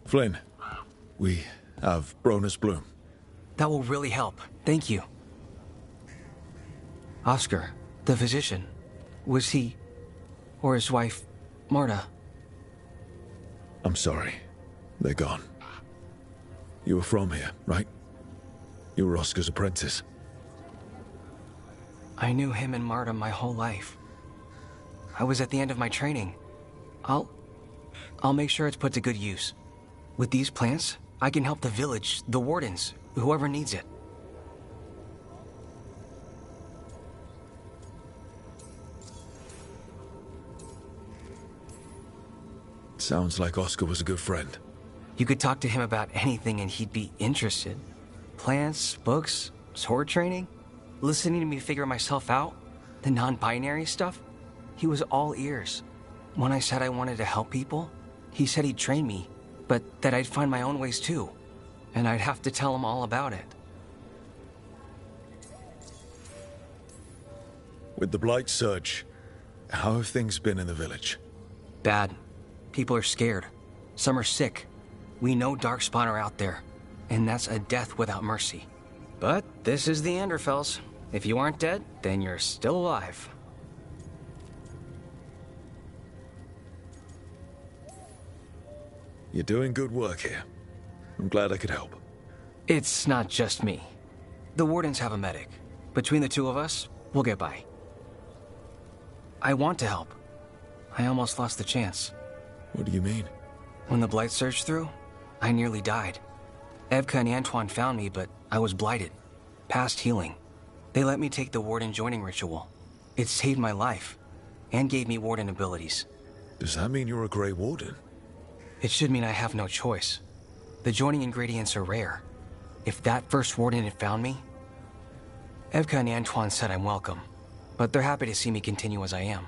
Flynn, we have Bronus Bloom. That will really help. Thank you. Oscar, the physician, was he, or his wife, Marta? I'm sorry. They're gone. You were from here, right? You were Oscar's apprentice. I knew him and Marta my whole life. I was at the end of my training. I'll make sure it's put to good use. With these plants, I can help the village, the wardens, whoever needs it. Sounds like Oscar was a good friend. You could talk to him about anything and he'd be interested. Plants, books, sword training, listening to me figure myself out, the non-binary stuff. He was all ears. When I said I wanted to help people, he said he'd train me, but that I'd find my own ways too. And I'd have to tell him all about it. With the Blight surge, how have things been in the village? Bad. People are scared. Some are sick. We know Darkspawn are out there, and that's a death without mercy. But this is the Anderfells. If you aren't dead, then you're still alive. You're doing good work here. I'm glad I could help. It's not just me. The Wardens have a medic. Between the two of us, we'll get by. I want to help. I almost lost the chance. What do you mean? When the Blight surged through, I nearly died. Evka and Antoine found me, but I was blighted. Past healing. They let me take the Warden joining ritual. It saved my life, and gave me Warden abilities. Does that mean you're a Grey Warden? It should mean I have no choice. The joining ingredients are rare. If that first Warden had found me... Evka and Antoine said I'm welcome, but they're happy to see me continue as I am.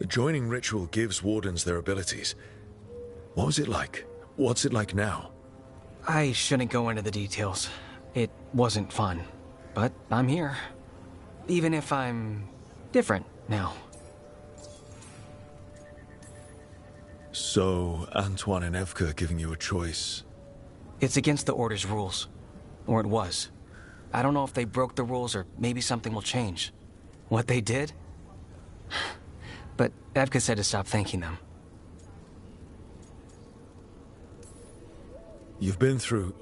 The joining ritual gives wardens their abilities. What was it like? What's it like now? I shouldn't go into the details. It wasn't fun. But I'm here. Even if I'm different now. So, Antoine and Evka giving you a choice? It's against the Order's rules. Or it was. I don't know if they broke the rules or maybe something will change. What they did? But Evka said to stop thanking them. You've been through...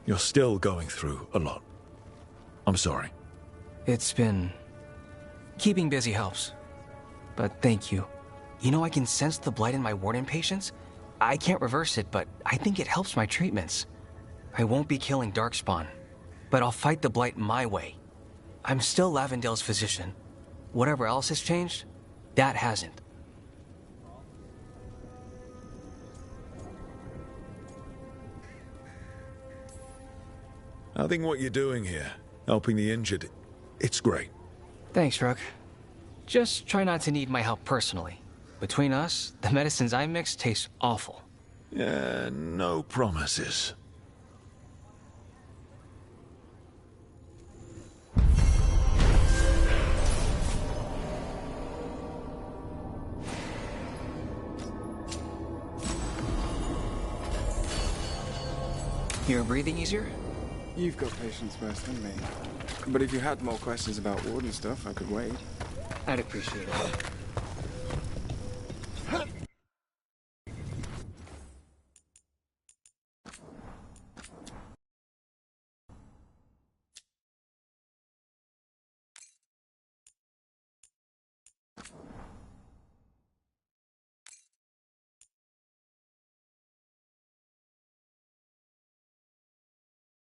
You're still going through a lot. I'm sorry. It's been... Keeping busy helps. But thank you. You know, I can sense the blight in my warden patients. I can't reverse it, but I think it helps my treatments. I won't be killing Darkspawn, but I'll fight the blight my way. I'm still Lavendale's physician. Whatever else has changed, that hasn't. I think what you're doing here, helping the injured, it's great. Thanks, Rook. Just try not to need my help personally. Between us, the medicines I mix taste awful. Yeah, no promises. You're breathing easier? You've got patience worse than me. But if you had more questions about Warden stuff, I could wait. I'd appreciate it.